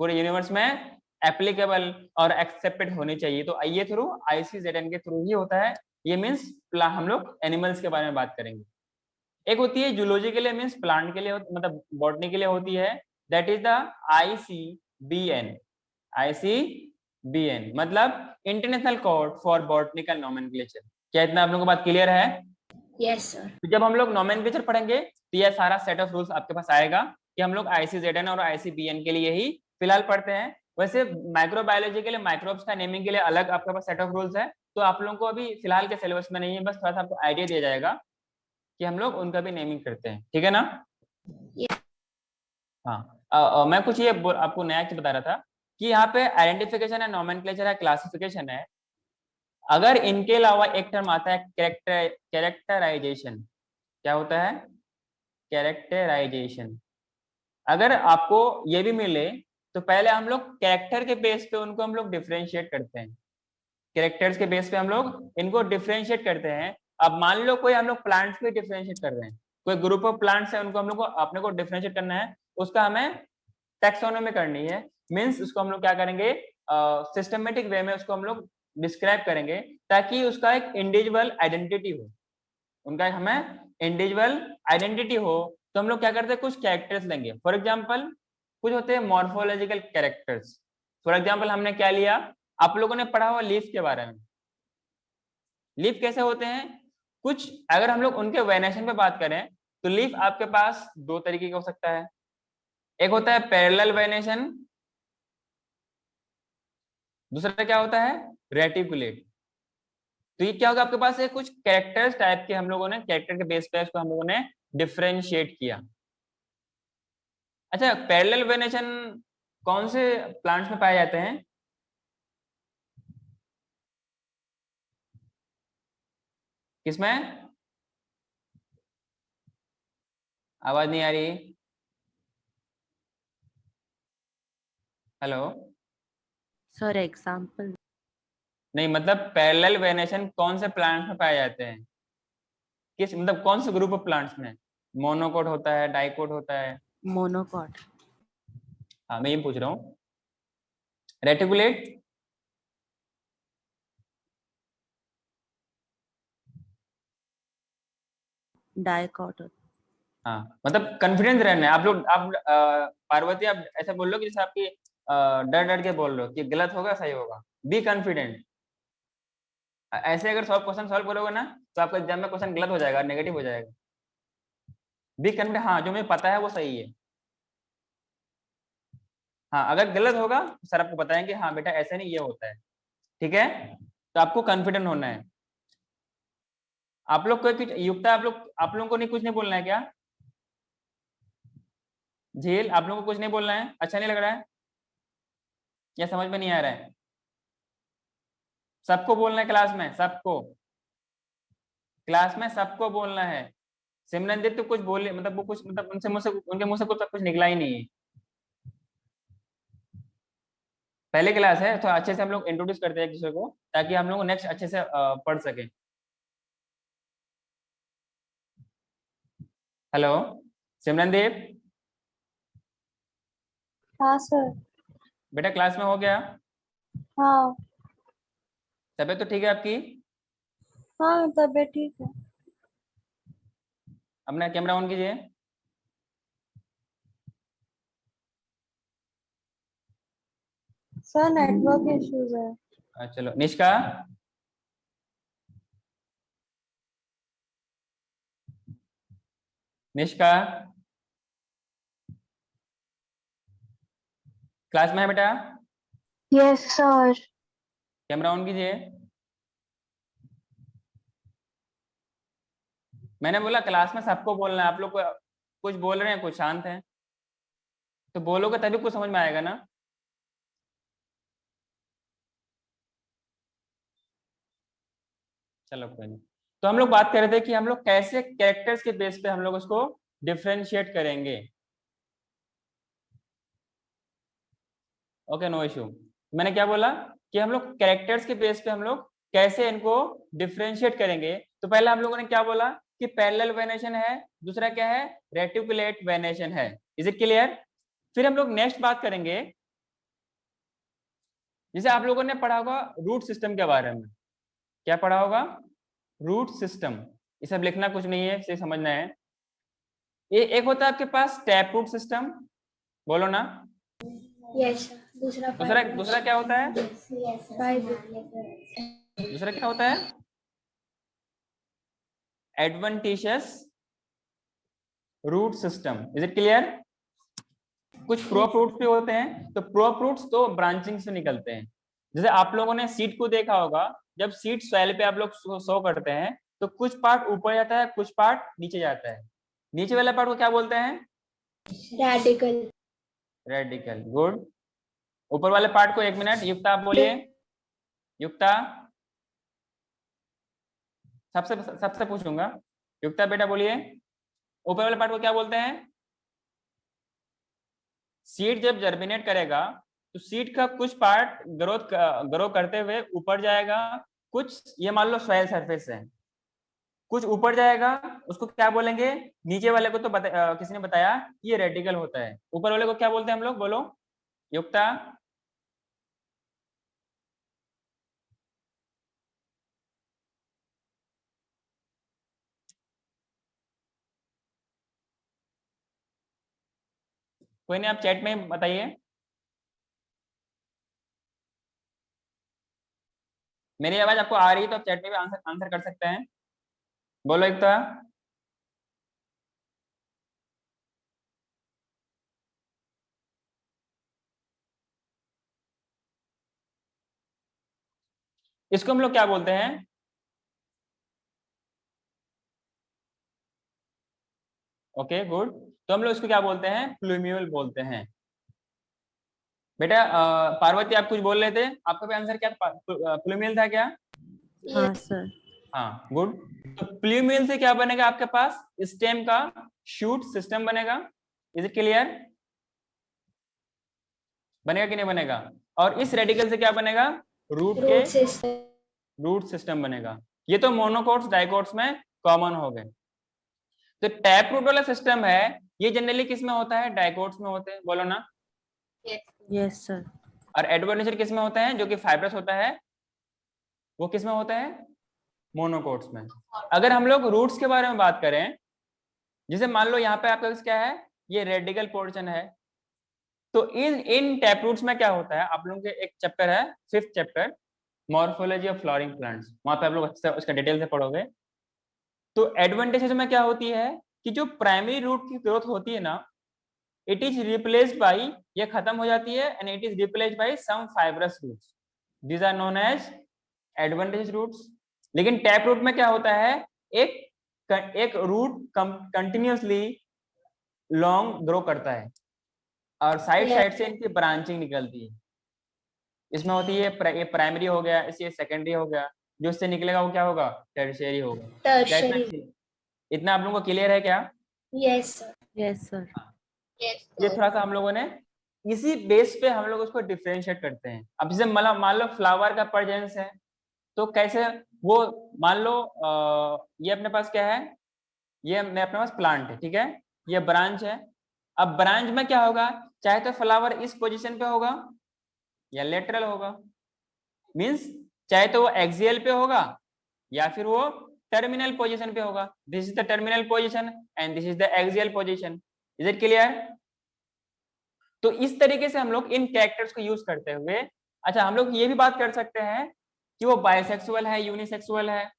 पूरे यूनिवर्स में एप्लीकेबल और एक्सेप्टेड होनी चाहिए। तो ये थ्रू ICZN के थ्रू ही होता है। ये मीन्स हम लोग एनिमल्स के बारे में बात करेंगे। एक होती है जूलॉजी के लिए, मीन्स प्लांट के लिए, मतलब बॉटनी के लिए होती है, that is the ICBN। ICBN मतलब international code for botanical nomenclature. क्या इतना आप लोगों को बात क्लियर है? Yes sir. तो जब हम लोग नोमेनक्लेचर पढ़ेंगे तो यह सारा सेट ऑफ रूल्स आपके पास आएगा कि हम लोग ICZN और ICBN के लिए ही फिलहाल पढ़ते हैं। वैसे माइक्रोबायोलॉजी के लिए माइक्रोब्स का नेमिंग के लिए अलग आपके पास सेट ऑफ रूल्स है, तो आप लोगों को अभी फिलहाल के सिलेबस में नहीं है, बस थोड़ा सा आपको आइडिया दिया जाएगा कि हम लोग उनका भी नेमिंग करते हैं, ठीक है ना? हाँ, मैं कुछ ये आपको नया चीज बता रहा था कि यहाँ पे आइडेंटिफिकेशन है, नोमेनक्लेचर है, क्लासिफिकेशन है। अगर इनके अलावा एक टर्म आता है कैरेक्टराइजेशन। क्या होता है? कैरेक्टराइजेशन। अगर आपको ये भी मिले तो पहले हम लोग कैरेक्टर के बेस पे उनको हम लोग डिफरेंशिएट करते हैं। कैरेक्टर्स के बेस पे हम लोग इनको डिफरेंशिएट करते हैं। अब मान लो कोई हम लोग प्लांट्स पे डिफरेंशिएट कर रहे हैं, कोई ग्रुप ऑफ प्लांट्स है, उनको हम लोग को अपने को डिफरेंशिएट करना है, उसका हमें टैक्सोनॉमी करनी है। मींस उसको हम लोग क्या करेंगे, सिस्टमेटिक वे में उसको हम लोग डिस्क्राइब करेंगे ताकि उसका एक इंडिविजुअल आइडेंटिटी हो, उनका हमें इंडिविजुअल आइडेंटिटी हो। तो हम लोग क्या करते हैं, कुछ कैरेक्टर्स लेंगे। फॉर एग्जांपल कुछ होते हैं मॉर्फोलॉजिकल कैरेक्टर्स। फॉर एग्जांपल हमने क्या लिया, आप लोगों ने पढ़ा हुआ लीफ के बारे में। लीफ कैसे होते हैं कुछ, अगर हम लोग उनके वेनेशन पे बात करें तो लीफ आपके पास दो तरीके का हो सकता है। एक होता है पैरेलल वेनेशन, दूसरा क्या होता है, रेटिकुलेट। तो ये क्या होगा, आपके पास है कुछ कैरेक्टर्स टाइप के, हम लोगों ने कैरेक्टर के बेस पे इसको हम लोगों ने डिफरेंशिएट किया। अच्छा, पैरेलल वेनेशन कौन से प्लांट्स में पाए जाते हैं? किसमें? आवाज नहीं आ रही। हेलो। Sir example. नहीं, मतलब पैरेलल वेनेशन कौन से प्लांट्स में पाए जाते हैं, किस मतलब कौन से ग्रुप ऑफ प्लांट्स में? मोनोकोट होता है, डाइकोट होता है? मोनोकॉट। हाँ, मैं ये पूछ रहा हूँ। रेटिकुलेट? डाइकॉट। हाँ, मतलब कॉन्फिडेंस रहना है आप लोग। आप पार्वती, आप ऐसा बोल लो कि जैसे आपकी डर डर के बोल लो कि गलत होगा सही होगा। Be confident. ऐसे अगर 100 क्वेश्चन सॉल्व करोगे ना तो आपका एग्जाम में क्वेश्चन गलत हो जाएगा, नेगेटिव हो जाएगा। बी कॉन्फिडेंट, हाँ जो मुझे पता है वो सही है। हाँ, अगर गलत होगा तो सर आपको बताएंगे हाँ बेटा ऐसे नहीं, ये होता है, ठीक है? तो आपको कॉन्फिडेंट होना है। आप लोग को कुछ युक्ता, आप लोगों को नहीं, कुछ नहीं बोलना है क्या? झील, आप लोगों को कुछ नहीं बोलना है? अच्छा नहीं लग रहा है या समझ में नहीं आ रहा है? सबको बोलना है क्लास में, सबको, क्लास में सबको बोलना है। सिमरनजीत तो कुछ बोले, मतलब वो कुछ, मतलब उनसे मुझसे, उनके मुंह से कुछ निकला ही नहीं है। पहले क्लास है तो अच्छे से हम लोग इंट्रोड्यूस करते हैं एक दूसरे को ताकि हम लोग नेक्स्ट अच्छे से पढ़ सके। हेलो सिमरनदीप, हाँ सर। बेटा क्लास में हो गया? हाँ तबीयत तो ठीक है आपकी? हाँ, तबीयत ठीक है। अपना कैमरा ऑन कीजिए। सर नेटवर्क इश्यूज है। चलो निष्का, निष्का क्लास में है बेटा? Yes sir. कैमरा ऑन कीजिए। मैंने बोला क्लास में सबको बोलना है। आप लोग कुछ बोल रहे हैं, कुछ शांत हैं, तो बोलोगे तभी कुछ समझ में आएगा ना। चलो कोई नहीं। तो हम लोग बात कर रहे थे कि हम लोग कैसे कैरेक्टर्स के बेस पे हम लोग उसको डिफरेंशिएट करेंगे। Okay, no issue. मैंने क्या बोला कि हम लोग कैरेक्टर्स के बेस पे हम लोग कैसे इनको डिफरेंशिएट करेंगे। तो पहले हम लोगों ने क्या बोला कि पैरेलल वेनेशन है, दूसरा क्या है, रेटिकुलेट वेनेशन है। Is it clear? फिर हम लोग नेक्स्ट बात करेंगे, जैसे आप लोगों ने पढ़ा होगा रूट सिस्टम के बारे में। क्या पढ़ा होगा? Root system. ये सब लिखना कुछ नहीं है, इसे समझना है। ये एक होता है आपके पास टैप रूट सिस्टम, बोलो ना। Yes sir. दूसरा दूसरा क्या होता है? फाइब्रेशन। दूसरा क्या होता है? Adventitious root system. Is it clear? कुछ प्रो फ्रूट्स भी होते हैं, तो प्रो फ्रूट्स तो ब्रांचिंग से निकलते हैं। जैसे आप लोगों ने सीड को देखा होगा, जब सीड सॉइल पे आप लोग सो करते हैं तो कुछ पार्ट ऊपर जाता है, कुछ पार्ट नीचे जाता है। नीचे वाला पार्ट को क्या बोलते हैं? रेडिकल। रेडिकल। गुड। ऊपर वाले पार्ट को, 1 मिनट, युक्ता आप बोलिए। युक्ता, सबसे सबसे पूछूंगा। युक्ता बेटा बोलिए, ऊपर वाले पार्ट को क्या बोलते हैं? सीड जब जर्मिनेट करेगा तो सीड का कुछ पार्ट ग्रो करते हुए ऊपर जाएगा। कुछ, ये मान लो सॉइल सरफेस है, कुछ ऊपर जाएगा, उसको क्या बोलेंगे? नीचे वाले को तो किसी ने बताया कि ये रेडिकल होता है। ऊपर वाले को क्या बोलते हैं हम लोग? बोलो युक्ता। कोई नहीं, आप चैट में बताइए। मेरी आवाज आपको आ रही है तो आप चैट में भी आंसर कर सकते हैं। बोलो युक्ता। इसको हम लोग क्या बोलते हैं? Okay good. तो हम लोग इसको क्या बोलते हैं? प्लूम्यूल बोलते हैं। बेटा पार्वती, आप कुछ बोल रहे थे, आपका भी आंसर क्या था? प्लूम्यूल था क्या? हाँ सर। हाँ गुड। तो प्लूम्यूल से क्या बनेगा आपके पास? स्टेम का शूट सिस्टम बनेगा। Is it clear? बनेगा कि नहीं बनेगा? और इस रेडिकल से क्या बनेगा? रूट के रूट सिस्टम बनेगा। ये तो मोनोकोट्स डाइकोट्स में कॉमन हो गए। तो टैप रूट वाला सिस्टम है, ये जनरली किस में होता है? डाइकोट्स में होते हैं, बोलो ना। Yes sir. और एडवेंटिशियर किस में होता है? जो कि फाइब्रस होता है, वो किस में होता है? मोनोकोट्स में। अगर हम लोग रूट्स के बारे में बात करें, जैसे मान लो यहाँ पे आपका क्या है? ये रेडिकल पोर्शन है। तो इन टैप रूट्स में क्या होता है? आप लोगों के एक चैप्टर है, 5th chapter, morphology of flowering plants, वहां पे आप लोग अच्छे उसका डिटेल से पढ़ोगे। तो एडवांटेजेस में क्या होती है कि जो प्राइमरी रूट की ग्रोथ होती है ना, इट इज रिप्लेस्ड बाय, ये खत्म हो जाती है, and it is replaced by some fibrous roots. These are known as advantage roots. लेकिन टैप रूट में क्या होता है? एक रूट कंटिन्यूअसली लॉन्ग ग्रो करता है और साइड साइड से इनकी ब्रांचिंग निकलती है। इसमें होती है, ये प्राइमरी हो गया, इससे सेकेंडरी हो गया, जो इससे निकलेगा वो क्या होगा? टर्शियरी होगा। टर्शियरी। इतना आप लोगों को क्लियर है क्या? Yes sir. Yes sir. ये थोड़ा सा हम लोगों ने इसी बेस पे हम लोग उसको डिफरेंशिएट करते हैं। अब जैसे मान लो फ्लावर का परजेंस है, तो कैसे वो, मान लो ये अपने पास क्या है? ये अपने पास प्लांट है, ठीक है, ये ब्रांच है। अब ब्रांच में क्या होगा? चाहे तो फ्लावर इस पोजीशन पे होगा या लेटरल होगा, मींस चाहे तो वो एक्सियल पे होगा या फिर वो टर्मिनल पोजीशन पे होगा। This is the terminal position and this is the axial position. Is it clear? तो इस तरीके से हम लोग इन कैरेक्टर्स को यूज करते हुए, अच्छा हम लोग ये भी बात कर सकते हैं कि वो बायसेक्सुअल है, यूनिसेक्सुअल है।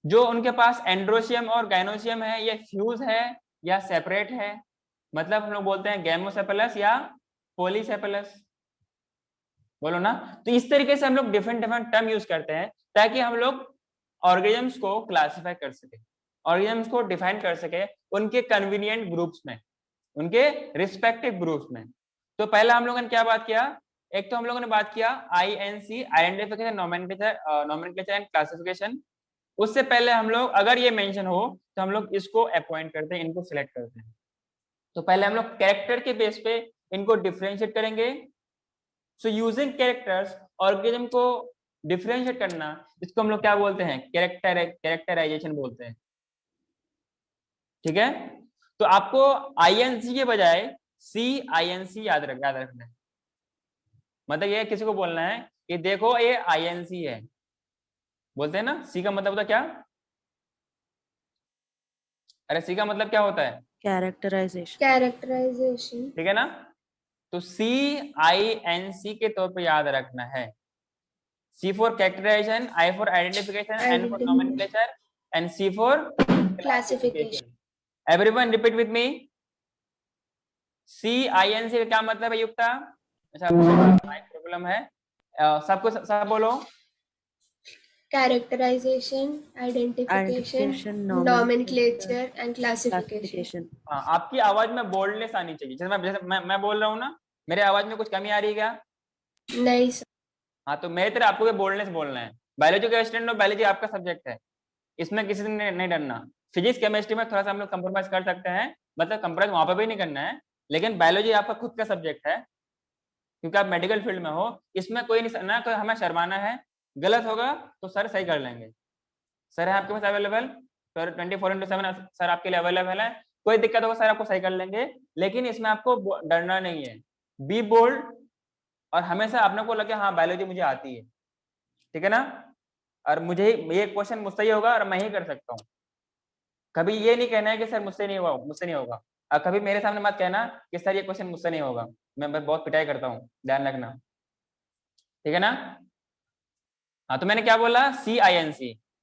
जो उनके पास एंड्रोशियम और गाइनोशियम है, ये फ्यूज है या सेपरेट है। मतलब हम लोग बोलते हैं गैमोसेफेलस या पॉलीसेफेलस, बोलो ना। तो इस तरीके से हम लोग डिफरेंट डिफरेंट टर्म यूज करते हैं ताकि हम लोग ऑर्गेनिजम्स को क्लासिफाई कर सके, ऑर्गेनिजम्स को डिफाइन कर सके उनके कन्वीनियंट ग्रुप्स में, उनके रिस्पेक्टिव ग्रुप्स में। तो पहला हम लोगों ने क्या बात किया? एक तो हम लोगों ने बात किया INC, identification, nomenclature and classification. उससे पहले हम लोग, अगर ये मेंशन हो तो हम लोग इसको अपॉइंट करते हैं, इनको सिलेक्ट करते हैं। तो पहले हम लोग कैरेक्टर के बेस पे इनको डिफरेंशिएट करेंगे। सो यूजिंग कैरेक्टर्स ऑर्गेनिज्म को डिफरेंशिएट करना, इसको हम लोग क्या बोलते हैं? कैरेक्टराइजेशन बोलते हैं, ठीक है। तो आपको INC के बजाय CINC याद रखना है। मतलब ये किसी को बोलना है कि देखो ये INC है, बोलते हैं ना। C का मतलब होता क्या? अरे C का मतलब क्या होता है? कैरेक्टराइजेशन। कैरेक्टराइजेशन। ठीक है ना। तो CINC के तौर पे याद रखना है। C for characterization, I for identification, N for nomenclature, and C for Classification. Everyone repeat with me. CINC का क्या मतलब है युक्ता? अच्छा माइक प्रॉब्लम है, सबको सब बोलो। Characterization, identification, nomenclature and classification. हाँ, आपकी आवाज में बोल्डनेस आनी चाहिए। जैसे मैं बोल रहा हूँ ना, मेरे आवाज में कुछ कमी आ रही है क्या? नहीं सर। हाँ, तो मेरी तरह आपको भी बोल्डनेस बोलना है। बायोलॉजी का स्टूडेंट हो, बायोलॉजी आपका सब्जेक्ट है, इसमें किसी से नहीं डरना। फिजिक्स केमिस्ट्री में थोड़ा सा हम लोग कंप्रोमाइज कर सकते हैं, मतलब कंप्रोमाइज वहां पर भी नहीं करना है, लेकिन बायोलॉजी आपका खुद का सब्जेक्ट है क्योंकि आप मेडिकल फील्ड में हो। इसमें कोई नहीं ना, कोई हमें शर्माना है। गलत होगा तो सर सही कर लेंगे। सर है आपके पास अवेलेबल, सर 24/7 सर आपके लिए अवेलेबल है। कोई दिक्कत होगा सर आपको सही कर लेंगे, लेकिन इसमें आपको डरना नहीं है। बी बोल्ड और हमेशा अपने को लगे हाँ बायोलॉजी मुझे आती है, ठीक है ना। और मुझे ये क्वेश्चन मुझसे ही होगा और मैं ही कर सकता हूँ। कभी ये नहीं कहना है कि सर मुझसे नहीं होगा। और कभी मेरे सामने मत कहना कि सर ये क्वेश्चन मुझसे नहीं होगा, मैं बहुत पिटाई करता हूँ, ध्यान रखना, ठीक है ना। हाँ, तो मैंने क्या बोला? CINC,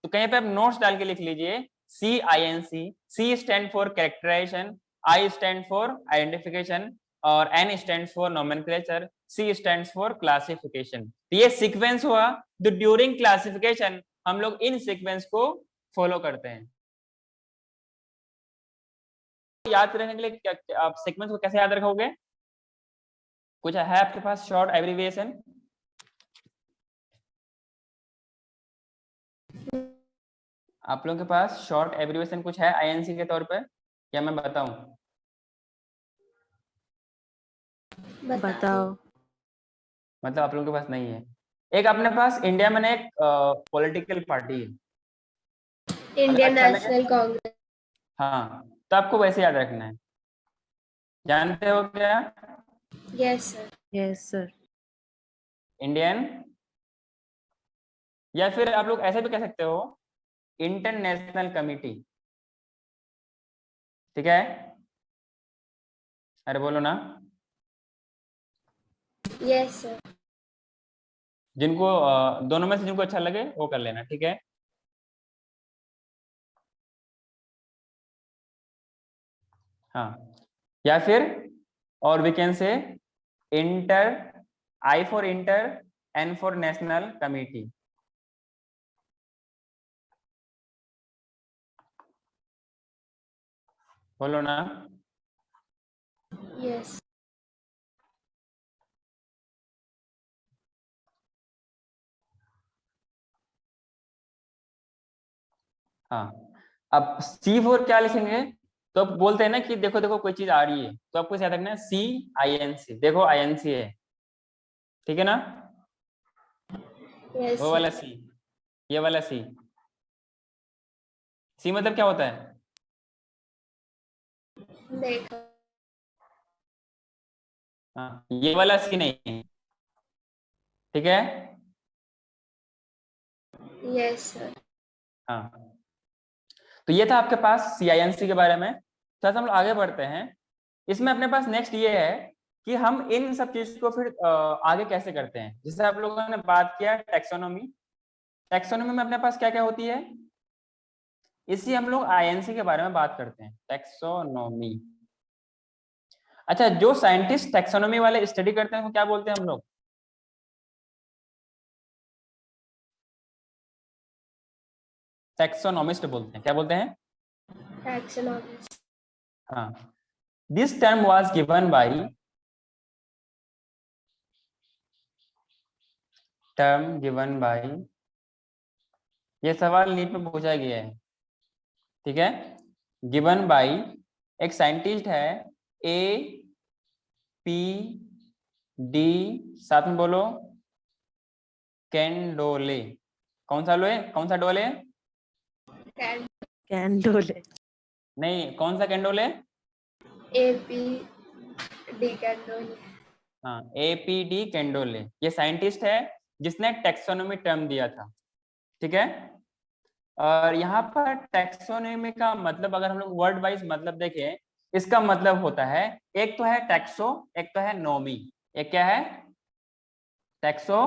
तो कहीं पे आप नोट्स डाल के लिख लीजिए CINC। C stand for characterization, I stand for identification और N stand for nomenclature, C stand for classification. तो ये सीक्वेंस हुआ। तो ड्यूरिंग क्लासिफिकेशन हम लोग इन सीक्वेंस को फॉलो करते हैं। याद रखने के लिए क्या आप सीक्वेंस को कैसे याद रखोगे? कुछ है आपके पास शॉर्ट एब्रिविएशन? आप लोगों के पास शॉर्ट एब्रिविएशन कुछ है INC के तौर पे, क्या मैं बताऊं? बताओ। मतलब आप लोगों के पास नहीं है। एक अपने पास इंडिया में एक पॉलिटिकल पार्टी है, इंडियन अच्छा नेशनल कांग्रेस। हाँ, तो आपको वैसे याद रखना है। जानते हो क्या? Yes sir. Yes sir. Indian, या फिर आप लोग ऐसे भी कह सकते हो इंटरनेशनल कमिटी, ठीक है। अरे बोलो ना। Yes sir. जिनको दोनों में से जिनको अच्छा लगे वो कर लेना, ठीक है। हाँ, या फिर और we can say inter, I for inter, N for national committee. बोलो ना। यस। हाँ, अब C फॉर क्या लिखेंगे? तो अब बोलते हैं ना कि देखो देखो कोई चीज आ रही है, तो आपको याद रखना है CINC। देखो INC है, ठीक है ना। यस वो वाला C, ये वाला C। C मतलब क्या होता है? देखा। हाँ, ये वाला C नहीं है, ठीक है। Yes sir. हाँ, तो ये था आपके पास CINC के बारे में। तो हम लोग आगे बढ़ते हैं। इसमें अपने पास नेक्स्ट ये है कि हम इन सब चीज को फिर आगे कैसे करते हैं। जैसे आप लोगों ने बात किया टैक्सोनॉमी, टैक्सोनॉमी में अपने पास क्या क्या होती है, इसी हम लोग INC के बारे में बात करते हैं, टैक्सोनॉमी। अच्छा, जो साइंटिस्ट टैक्सोनॉमी वाले स्टडी करते हैं वो क्या बोलते हैं हम लोग? टैक्सोनॉमिस्ट बोलते हैं। क्या बोलते हैं? टैक्सोनॉमिस्ट। हाँ, this term was given by, term given by, ये सवाल नीट में पूछा गया है, ठीक है। गिवन बाय एक साइंटिस्ट है APD, साथ में बोलो, कैंडोले। कौन सा लोए? कौन सा डोले? कैंडोले। नहीं, कौन सा कैंडोले? APD कैंडोले। हाँ, APD कैंडोले, ये साइंटिस्ट है जिसने टैक्सोनॉमी टर्म दिया था, ठीक है। और यहाँ पर टैक्सोनॉमी का मतलब अगर हम लोग वर्ड वाइज मतलब देखें इसका मतलब होता है, एक तो है टैक्सो, एक तो है नोमी। एक क्या है? टैक्सो,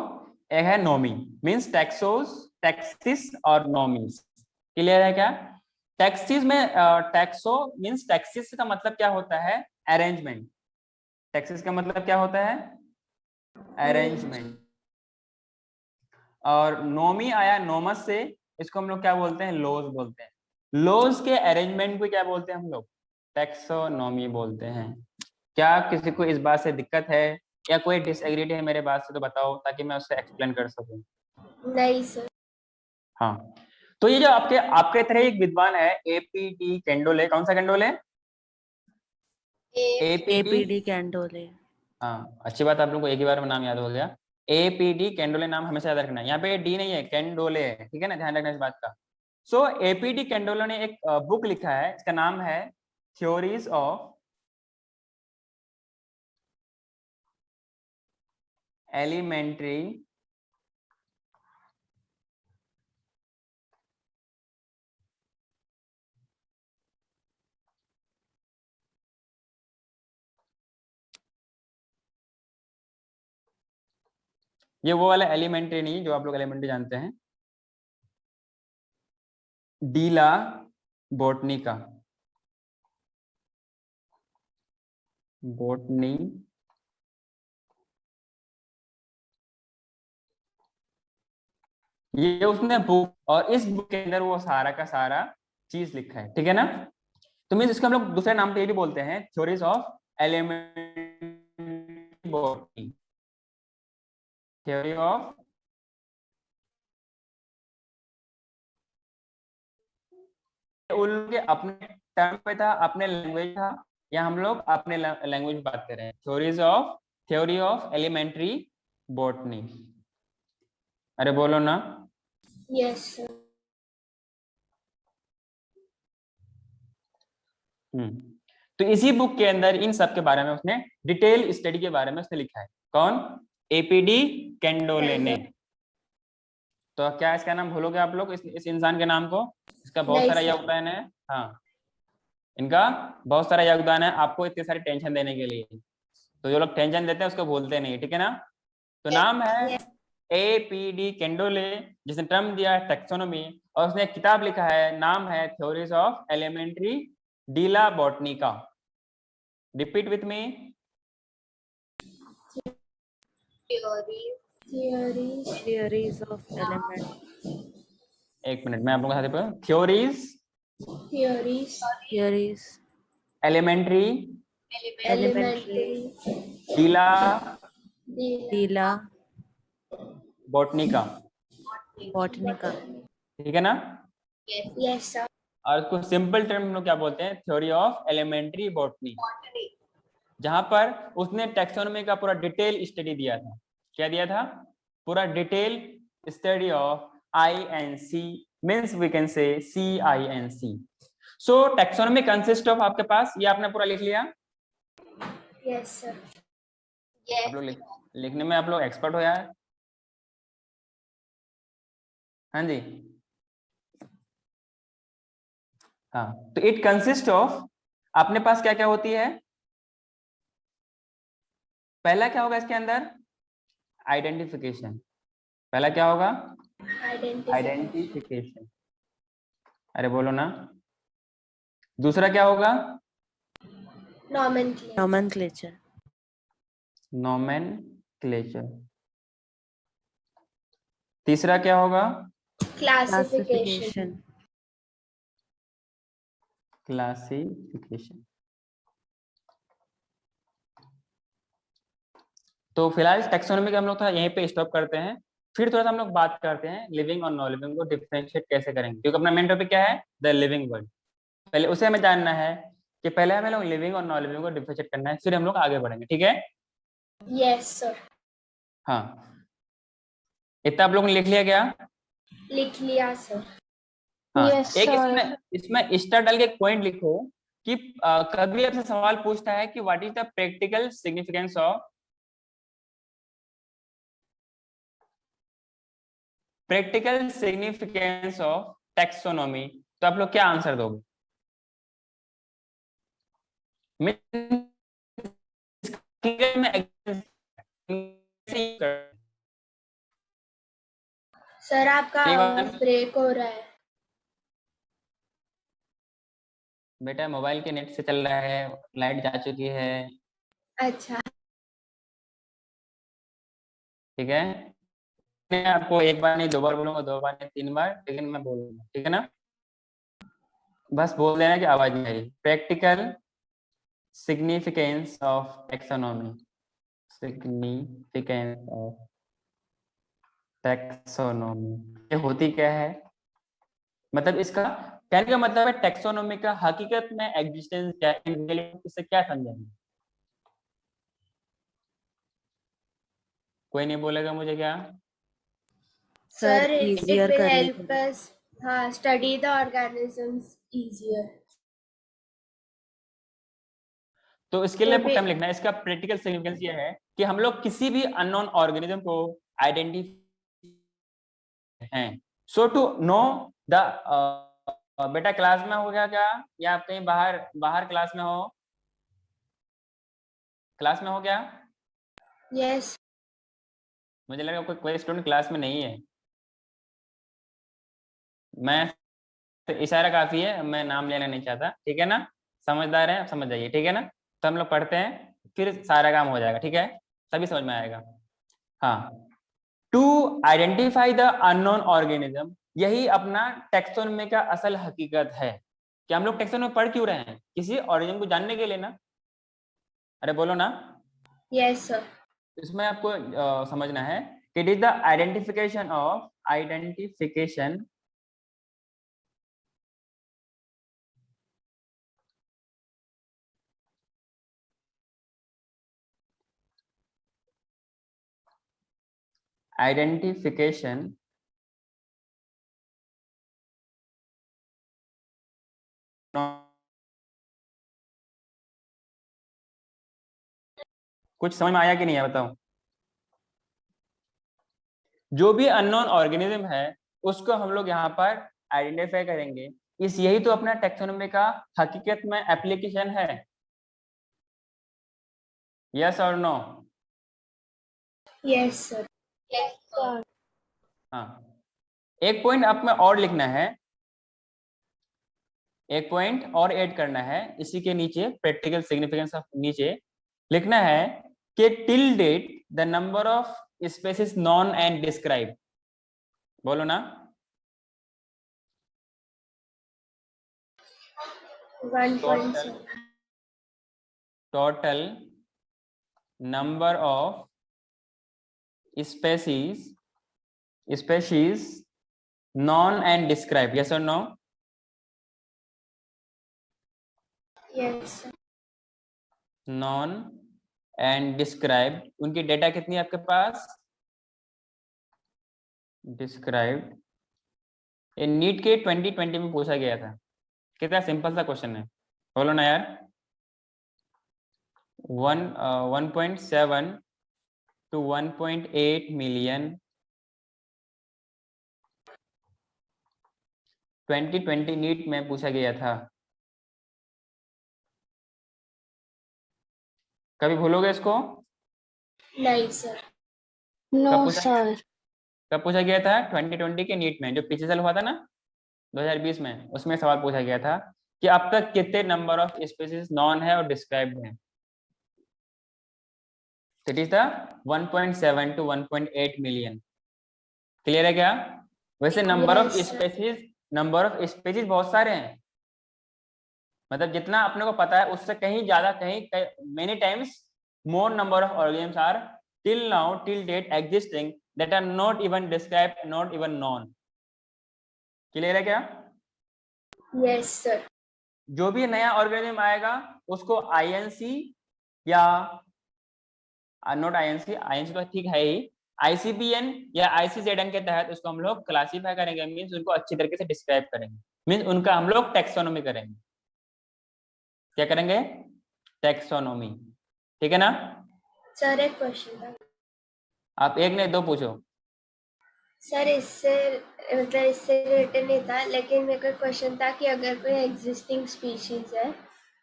एक है नोमी। मींस टैक्सोस, टैक्सिस और नोमीस। क्लियर है क्या? टैक्सिस में टैक्सो मींस टैक्सिस का मतलब क्या होता है? अरेंजमेंट। टैक्सिस का मतलब क्या होता है? अरेंजमेंट। और नोमी आया नोमस से, इसको हम लोग क्या बोलते हैं? लॉज बोलते हैं। लॉज के अरेंजमेंट को क्या बोलते हैं हम लोग? टैक्सोनॉमी बोलते हैं। क्या किसी को इस बात से दिक्कत है या कोई डिसएग्रीड है मेरे बात से तो बताओ, ताकि मैं उससे एक्सप्लेन कर सकूं। नहीं सर। हाँ, तो ये जो आपके आपके तरह एक विद्वान है एपीडी कैंडोले, कौन सा कैंडोले? एपीडी। एपीडी कैंडोले। हाँ, अच्छी बात, आप लोगों को एक ही बार में नाम याद हो गया। एपीडी कैंडोले नाम हमेशा याद रखना है। यहाँ पे डी नहीं है, कैंडोले है, ठीक है ना? ध्यान रखना इस बात का। सो एपीडी कैंडोले ने एक बुक लिखा है, इसका नाम है थ्योरीज ऑफ एलिमेंट्री ये वो वाला एलिमेंट्री नहीं जो आप लोग एलिमेंट्री जानते हैं, डीला बॉटनी का। बॉटनी ये उसने बुक, और इस बुक के अंदर वो सारा का सारा चीज लिखा है, ठीक है ना? तो मीन इसको हम लोग दूसरे नाम पे ये भी बोलते हैं theories of elementary botany. Theory of उनके अपने टर्म पे था, अपने लैंग्वेज था, या हम लोग अपने लैंग्वेज में बात कर रहे हैं? Theory of elementary botany. अरे बोलो ना। Yes sir. तो इसी बुक के अंदर इन सब के बारे में उसने डिटेल स्टडी के बारे में उसने लिखा है। कौन? एपीडी कैंडोले ने। तो क्या इसका नाम भूलोगे आप लोग, इस इंसान के नाम को? इसका बहुत नहीं सारा सर। योगदान है। हाँ, इनका बहुत सारा योगदान है आपको इतनी सारी टेंशन देने के लिए। तो जो लोग टेंशन देते हैं उसको भूलते नहीं, ठीक है ना? तो नाम है Yes. एपीडी कैंडोले, जिसने टर्म दिया है टैक्सोनॉमी, और उसने एक किताब लिखा है, नाम है theories of elementary de la botany का। Repeat with me. Theories. Theories of element. एक मिनट, मैं आप लोगों के साथ theories Theories. Theories. Elementary Elementary. De la Dila. Botany का, Botanica. ठीक है ना? Yes sir. और उसको सिंपल टर्म में लोग क्या बोलते हैं? Theory of elementary botany. जहां पर उसने टैक्सोनॉमी का पूरा डिटेल स्टडी दिया था। क्या दिया था? पूरा detail study of INC, means we can say CINC। So taxonomy consist of, आपके पास ये आपने पूरा लिख लिया? Yes sir. आप लोग लिखने में आप लोग एक्सपर्ट हो यार। हाँ जी, हाँ। तो इट कंसिस्ट ऑफ, अपने पास क्या क्या होती है? पहला क्या होगा इसके अंदर? आइडेंटिफिकेशन। पहला क्या होगा? आइडेंटिफिकेशन। अरे बोलो ना। दूसरा क्या होगा? Nomenclature. Nomenclature. नोमेनक्लेचर। तीसरा क्या होगा? Classification. क्लासिफिकेशन। तो फिलहाल टैक्सोनॉमी का हम लोग थोड़ा यहीं पे स्टॉप करते हैं, फिर थोड़ा सा हम लोग बात करते हैं लिविंग और नॉन लिविंग को डिफरेंशिएट कैसे करेंगे, क्योंकि अपना मेन टॉपिक क्या है? The living world. पहले उसे हमें जानना है कि पहले हमें लोग लिविंग और नॉन लिविंग को डिफरेंशिएट करना है, फिर हम लोग आगे बढ़ेंगे, ठीक है? Yes sir. हाँ, इतना आप लोगों ने लिख लिया क्या? लिख लिया सर। हाँ, Yes, एक sir. इसमें स्टार डाल के एक पॉइंट लिखो कि कभी आपसे सवाल पूछता है कि what is the practical significance of taxonomy, तो आप लोग क्या आंसर दोगे? सर आपका आवाज ब्रेक हो रहा है। बेटा मोबाइल के नेट से चल रहा है, लाइट जा चुकी है। अच्छा ठीक है, मैं आपको एक बार नहीं 2 बार बोलूंगा, 2 बार नहीं 3 बार, लेकिन मैं बोलूंगा, ठीक है ना? बस बोल देना कि आवाज नहीं आई। Practical significance of taxonomy, significance of taxonomy, ये होती क्या है? मतलब इसका कहने का मतलब है टैक्सोनॉमी का हकीकत में एग्जिस्टेंस क्या है, इन रियलिटी इससे क्या समझेंगे? कोई नहीं बोलेगा मुझे क्या? सर it easier will करने help के लिए। us हाँ study the organisms easier। तो इसके लिए आपको Maybe- टाइम लिखना है। इसका प्रैक्टिकल सिग्निफिकेंस ये है कि हम लोग किसी भी अननोन ऑर्गेनिज्म को आइडेंटिफाई हैं। सो टू नो द बेटा क्लास में हो गया क्या, या आप कहीं बाहर बाहर क्लास में हो? क्लास में हो क्या? yes मुझे लगा कोई स्टूडेंट क्लास में नहीं है। मैं तो इशारा काफी है, मैं नाम लेना नहीं चाहता, ठीक है ना? समझदार है, समझ जाइए, ठीक है ना? तो हम लोग पढ़ते हैं, फिर सारा काम हो जाएगा, ठीक है? सभी समझ में आएगा। हाँ, to identify the unknown organism, यही अपना टैक्सोनॉमी का असल हकीकत है कि हम लोग टैक्सोनॉमी पढ़ क्यों रहे हैं, किसी ऑर्गेनिज्म को जानने के लिए ना। अरे बोलो ना। yes sir इसमें आपको समझना है कि it is the identification identification कुछ समझ में आया कि नहीं है बताओ? जो भी अननोन ऑर्गेनिज्म है उसको हम लोग यहाँ पर आइडेंटिफाई करेंगे। इस यही तो अपना टैक्सोनॉमी का हकीकत में एप्लीकेशन है। यस और नो? yes sir हाँ, एक पॉइंट आप में और लिखना है, एक पॉइंट और ऐड करना है इसी के नीचे, प्रैक्टिकल सिग्निफिकेंस ऑफ नीचे लिखना है कि till date the number of species known and describe. बोलो ना। 1.7 total number of species known and describe. Yes और no? yes sir known and describe, उनकी डेटा कितनी है आपके पास? डिस्क्राइब। ये नीट के 2020 में पूछा गया था। कितना सिंपल सा क्वेश्चन है, बोलो ना यार। 1.7 to 1.8 मिलियन 2020 नीट में पूछा गया था। कभी भूलोगे इसको? नहीं सर No, कब पूछा sir. कब पूछा गया था? 2020 के नीट में, जो पिछले साल हुआ था ना 2020 में, उसमें सवाल पूछा गया था कि अब तक कितने नंबर ऑफ स्पीशीज नॉन है और डिस्क्राइब्ड है। It is the 1.7 to 1.8 million. Clear है क्या? वैसे number of Yes, sir. Species बहुत सारे हैं, मतलब जितना अपने को पता है उससे कहीं ज्यादा, कहीं many times more number of organism are till now till date existing that are not even described, not even known. Clear है क्या? Yes, sir. जो भी नया ऑर्गेनिज्म आएगा उसको आईएनसी या नॉट आईएनसी, आईएनसी तो ठीक है ही, आईसीबीएन या आईसीजेडएन के तहत उसको हम लोग क्लासीफाई करेंगे, मींस उनको अच्छी तरीके से डिस्क्राइब करेंगे, मींस उनका हम लोग टैक्सोनॉमी करेंगे। क्या करेंगे? टैक्सोनॉमी। ठीक है ना? सर एक क्वेश्चन था। आप एक नहीं 2 पूछो। सर इससे मतलब इससे रिलेटेड नहीं था, लेकिन मेरे को क्वेश्चन था कि अगर कोई एग्जिस्टिंग स्पीशीज है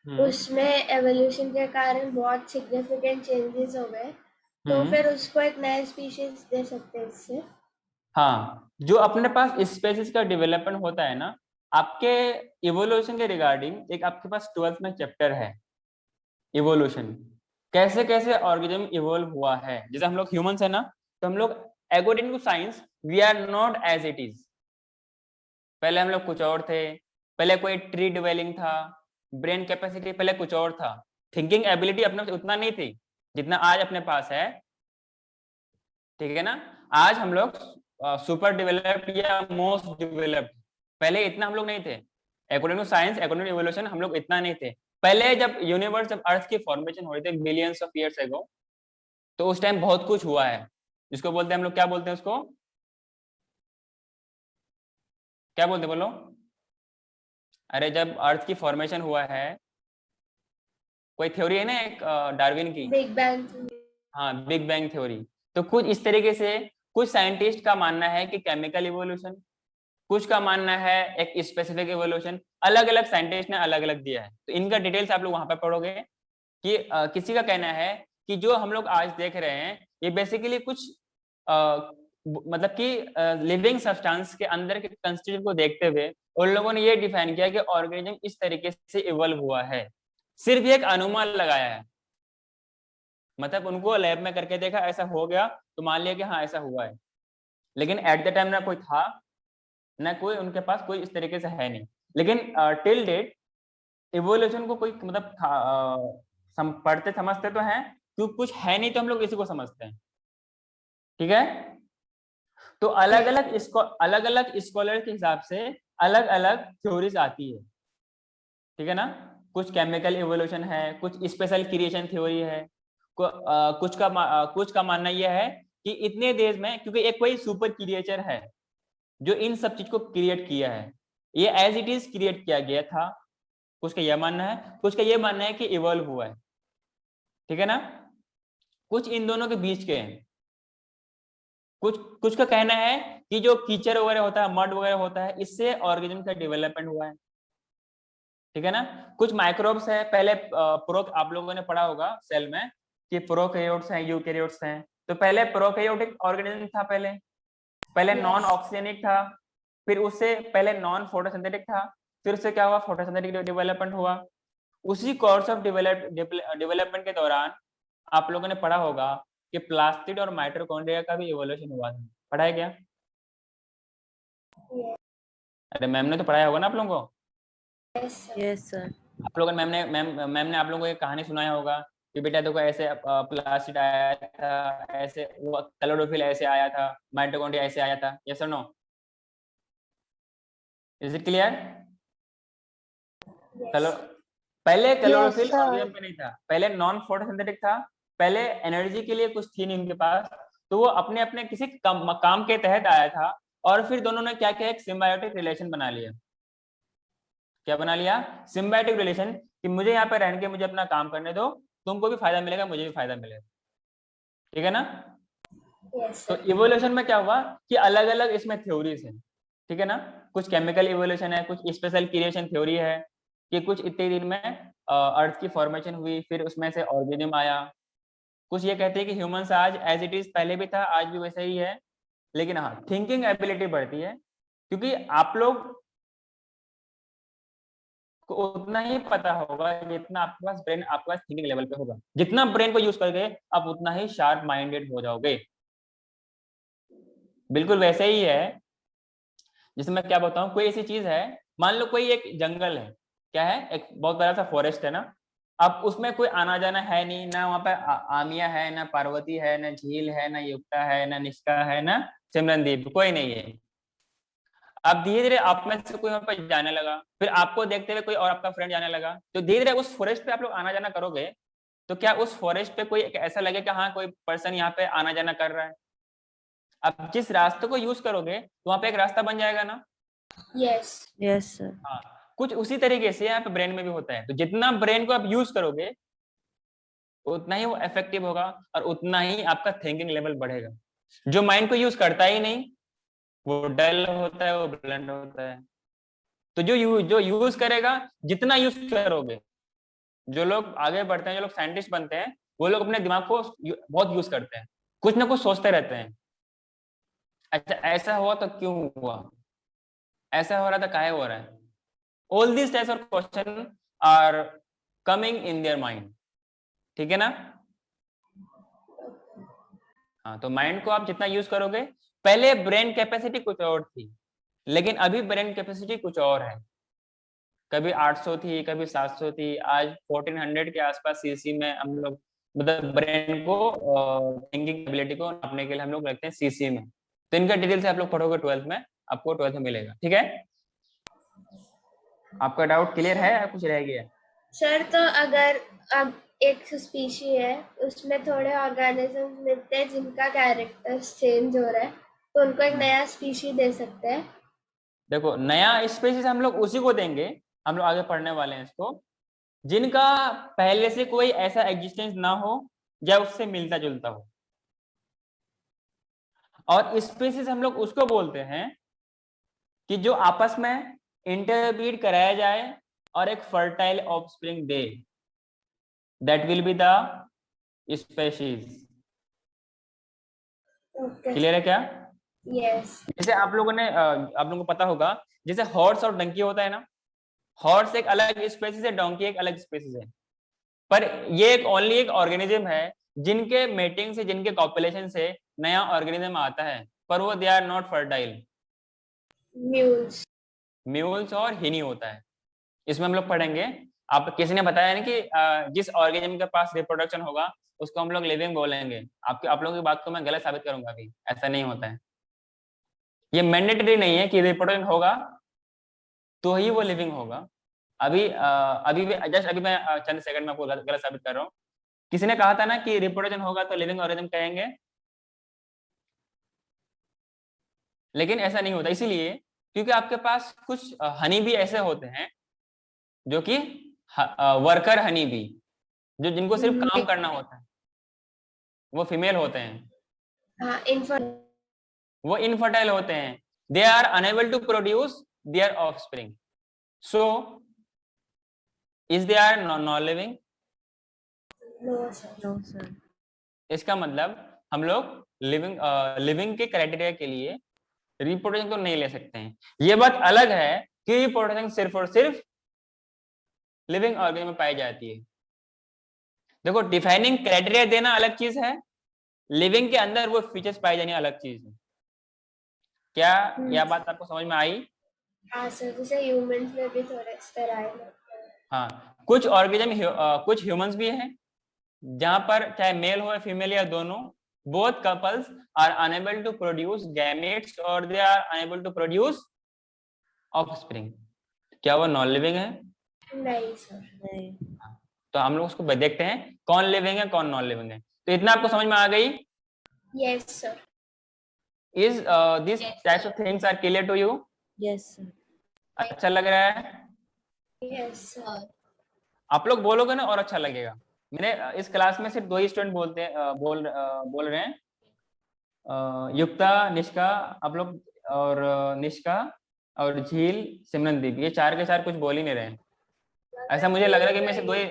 उसमें एवोल्यूशन के कारण बहुत सिग्निफिकेंट चेंजेस हो गए, तो हम्म। फिर उसको एक नया स्पीशीज दे सकते हैं इससे। हाँ, जो अपने पास स्पेसीज का डेवलपमेंट होता है ना, आपके इवोल्यूशन के रिगार्डिंग एक आपके पास 12th में चैप्टर है, इवोल्यूशन। कैसे कैसे ऑर्गेनिज्म इवोल्व हुआ है। जैसे हम लोग ह्यूमंस है ना, तो हम लोग according to science we are not as it is. पहले हम लोग कुछ और थे, पहले कोई ट्री डिवेलिंग था, ब्रेन कैपेसिटी पहले कुछ और था, थिंकिंग एबिलिटी अपने उतना नहीं थी जितना आज अपने पास है, ठीक है ना। आज हम लोग सुपर डेवलप्ड या मोस्ट डेवलप्ड, पहले इतना हम लोग नहीं थे। According to science, according to evolution हम लोग इतना नहीं थे। पहले जब यूनिवर्स, जब अर्थ की फॉर्मेशन हो रही थी बिलियंस ऑफ ईयर्स एगो, तो उस टाइम बहुत कुछ हुआ है, जिसको बोलते हैं हम लोग, क्या बोलते हैं उसको, क्या बोलते हैं बोलो। अरे जब अर्थ की फॉर्मेशन हुआ है, कोई थ्योरी है ना एक डार्विन की, बिग बैंग। हाँ बिग बैंग थ्योरी। तो कुछ इस तरीके से कुछ साइंटिस्ट का मानना है कि केमिकल इवोल्यूशन, कुछ का मानना है एक स्पेसिफिक इवोल्यूशन, अलग अलग साइंटिस्ट ने अलग अलग दिया है। तो इनका डिटेल्स आप लोग वहां पे पढ़ोगे कि किसी का कहना है कि जो हम लोग आज देख रहे हैं ये बेसिकली कुछ मतलब कि लिविंग सब्सटेंस के अंदर के कंस्टिट्यूट को देखते हुए उन लोगों ने ये डिफाइन किया कि ऑर्गेनिज्म इस तरीके से इवॉल्व हुआ है। सिर्फ एक अनुमान लगाया है, मतलब उनको लैब में करके देखा ऐसा हो गया तो मान लिया कि हाँ ऐसा हुआ है, लेकिन एट द टाइम ना कोई था ना कोई उनके पास कोई इस तरीके से है नहीं। लेकिन टिल डेट इवोल्यूशन को कोई मतलब पढ़ते समझते तो हैं, क्योंकि कुछ है नहीं तो हम लोग इसी को समझते हैं, ठीक है। तो अलग अलग स्कॉलर के हिसाब से अलग अलग थ्योरीज आती है, ठीक है ना। कुछ केमिकल इवोल्यूशन है, कुछ स्पेशल क्रिएशन थ्योरी है, कुछ का मानना यह है कि इतने देर में, क्योंकि एक कोई सुपर क्रिएचर है जो इन सब चीज को क्रिएट किया है, ये एज इट इज क्रिएट किया गया था। कुछ का यह मानना है, कुछ का यह मानना है कि इवॉल्व हुआ है, ठीक है ना। कुछ इन दोनों के बीच के हैं। कुछ कुछ का कहना है कि जो कीचड़ वगैरह होता है, मड वगैरह होता है, इससे ऑर्गेनिज्म का डेवलपमेंट हुआ है, ठीक है ना। कुछ माइक्रोब्स है, पहले प्रो आप लोगों ने पढ़ा होगा सेल में कि प्रोकैरियोट्स हैं, यूकैरियोट्स हैं। तो पहले प्रोकैरियोटिक ऑर्गेनिज्म था, पहले पहले नॉन ऑक्सीजनिक था, फिर उससे पहले नॉन फोटोसिंथेटिक था, फिर उससे क्या हुआ, फोटोसिंथेटिक डेवलपमेंट हुआ। उसी कोर्स ऑफ डेवलपमेंट के दौरान आप लोगों ने पढ़ा होगा कि प्लास्टिड और माइटोकॉन्ड्रिया का भी इवोल्यूशन हुआ था, पढ़ा है क्या? अरे मैम ने तो पढ़ाया होगा ना आप लोगों को। Yes sir. आप लोगों ने मैम ने आप लोगों को एक कहानी सुनाया होगा कि बेटा देखो ऐसे प्लास्टिड आया था, ऐसे वो क्लोरोफिल ऐसे आया था, माइटोकॉन्ड्रिया ऐसे आया था, यस और नो, इज इट क्लियर? पहले क्लोरोफिल sir. ऑर्गेनिज्म पे नहीं था, पहले नॉन फोटोसिंथेटिक था, पहले एनर्जी के लिए कुछ थी नहीं उनके पास, तो वो अपने अपने किसी काम के तहत आया था, और फिर दोनों ने क्या किया, एक सिम्बायोटिक रिलेशन बना लिया। क्या बना लिया? सिम्बायोटिक रिलेशन, कि मुझे यहाँ पे रहने के मुझे अपना काम करने दो, तुमको भी फायदा मिलेगा मुझे भी फायदा मिलेगा, ठीक है ना। तो इवोल्यूशन में क्या हुआ कि अलग अलग इसमें थ्योरीज है, ठीक है ना। कुछ केमिकल इवोल्यूशन है, कुछ स्पेशल क्रिएशन थ्योरी है कि कुछ इतने दिन में अर्थ की फॉर्मेशन हुई, फिर उसमें से ऑर्गेनिज्म आया। कुछ ये कहते हैं कि ह्यूमंस आज एज इट इज पहले भी था, आज भी वैसे ही है, लेकिन हाँ थिंकिंग एबिलिटी बढ़ती है, क्योंकि आप लोग को उतना ही पता होगा जितना आपके पास ब्रेन, आपके पास थिंकिंग लेवल पे होगा। जितना ब्रेन को यूज करोगे आप उतना ही शार्प माइंडेड हो जाओगे। बिल्कुल वैसे ही है, जैसे मैं क्या बताऊं, कोई ऐसी चीज है, मान लो कोई एक जंगल है, क्या है, एक बहुत बड़ा सा फॉरेस्ट है ना, अब उसमें कोई आना जाना है नहीं ना, वहां पे आमिया है ना, पार्वती है ना, झील है ना, युक्ता है ना, निष्का है ना, सिमरनदीप, कोई नहीं है। अब धीरे धीरे आप में से कोई वहां पर जाने लगा, फिर आपको देखते हुए कोई और आपका फ्रेंड जाने लगा, तो धीरे धीरे उस फॉरेस्ट पे आप लोग आना जाना करोगे, तो क्या उस फॉरेस्ट पे कोई ऐसा लगे कि हाँ कोई पर्सन यहाँ पे आना जाना कर रहा है। अब जिस रास्ते को यूज करोगे तो वहां पे एक रास्ता बन जाएगा ना। Yes yes sir. हाँ, कुछ उसी तरीके से यहाँ पे ब्रेन में भी होता है। तो जितना ब्रेन को आप यूज करोगे उतना ही वो इफेक्टिव होगा और उतना ही आपका थिंकिंग लेवल बढ़ेगा। जो माइंड को यूज करता ही नहीं वो डल होता है, वो ब्लंड होता है। तो जो यूज करेगा, जितना यूज करोगे जो लोग आगे बढ़ते हैं, जो लोग साइंटिस्ट बनते हैं, वो लोग अपने दिमाग को बहुत यूज करते हैं, कुछ ना कुछ सोचते रहते हैं। अच्छा ऐसा हुआ तो क्यों हुआ, ऐसा हो रहा था काहे हो रहा है, all this types of question are coming in their mind. ठीक है ना? हाँ, तो माइंड को आप जितना यूज करोगे, पहले ब्रेन कैपेसिटी कुछ और थी, लेकिन अभी ब्रेन कैपेसिटी कुछ और है। कभी 800 थी, कभी 700 थी, आज 1400 के आसपास सीसी में हम लोग, मतलब ब्रेन को थिंकिंग एबिलिटी को नापने के लिए हम लोग रखते हैं सीसी में। तो इनका डिटेल से आप लोग पढ़ोगे 12th में, आपको 12th में मिलेगा। ठीक है? आपका डाउट क्लियर है या कुछ रह गया? सर तो अगर अब एक स्पीशी है, उसमें थोड़े ऑर्गेनिजम्स मिलते हैं जिनका कैरेक्टर्स चेंज हो रहा है, तो उनको एक नया स्पीशी दे सकते हैं। देखो, नया स्पीशीज हम लोग उसी को देंगे, हम लोग आगे पढ़ने वाले हैं इसको, जिनका पहले से कोई ऐसा एग्जिस्टेंस ना हो या उससे मिलता जुलता हो। और स्पीशीज हम लोग उसको बोलते हैं कि जो आपस में इंटरब्रीड कराया जाए और एक fertile offspring they, that will be the species. Clear है क्या? यस। जैसे आप लोगों को पता होगा, जैसे हॉर्स और डंकी होता है ना, हॉर्स एक अलग स्पीशीज है, डोंकी एक अलग स्पीशीज है, पर ये एक ओनली एक ऑर्गेनिज्म है जिनके मेटिंग से, जिनके कॉपुलेशन से नया ऑर्गेनिज्म आता है, पर वो they are not fertile. Mules और हिनी होता है, इसमें हम लोग पढ़ेंगे। आप किसी ने बताया ना कि जिस ऑर्गेनिज्म के पास रिप्रोडक्शन होगा उसको हम लोग लिविंग बोलेंगे। आप लोगों की बात को मैं गलत साबित करूंगा, अभी ऐसा नहीं होता है। ये मैंडेटरी नहीं है कि रिप्रोडक्शन होगा तो ही वो लिविंग होगा। अभी मैं चंद सेकंड में आपको गलत साबित कर रहा हूँ। किसी ने कहा था ना कि रिप्रोडक्शन होगा तो लिविंग ऑर्गेनिज्म कहेंगे, लेकिन ऐसा नहीं होता। इसीलिए क्योंकि आपके पास कुछ हनी भी ऐसे होते हैं जो कि वर्कर हनी भी, जो जिनको सिर्फ काम करना होता है, वो फीमेल होते हैं, वो इनफर्टाइल होते हैं, they are unable to produce their offspring, so is they are non living? No, sir. इसका मतलब हम लोग लिविंग के क्राइटेरिया के लिए रिप्रोडक्शन को नहीं ले सकते हैं। ये बात अलग है कि रिप्रोडक्शन सिर्फ और सिर्फ लिविंग ऑर्गेनिज्म में पाई जाती है। देखो, डिफाइनिंग क्राइटेरिया देना अलग चीज है, लिविंग के अंदर वो फीचर्स पाई जानी अलग चीज है। क्या यह बात आपको समझ में आई? हाँ सर, जैसे ह्यूमंस में भी थोड़े स्टेराइल होते हैं। हाँ, कुछ ऑर्गेनिज्म, कुछ ह्यूमंस भी हैं जहां पर चाहे मेल हो या फीमेल या दोनों, both couples are unable to produce gametes or they are unable to produce offspring। क्या वो नॉन लिविंग है? नहीं सर। नहीं। तो हम लोग उसको देखते हैं कौन लिविंग है कौन नॉन लिविंग है। तो इतना आपको समझ में आ गई? Yes sir. Is this types of things are clear to you? Yes, sir. अच्छा लग रहा है? Yes sir. आप लोग बोलोगे ना और अच्छा लगेगा। मैंने इस क्लास में सिर्फ 2 ही स्टूडेंट बोल रहे हैं, युक्ता, निष्का, आप लोग, और निष्का और झील, सिमरनदीप, ये 4 के 4 कुछ बोल ही नहीं रहे हैं। ऐसा मुझे लग रहा है कि मैं से 2 ही,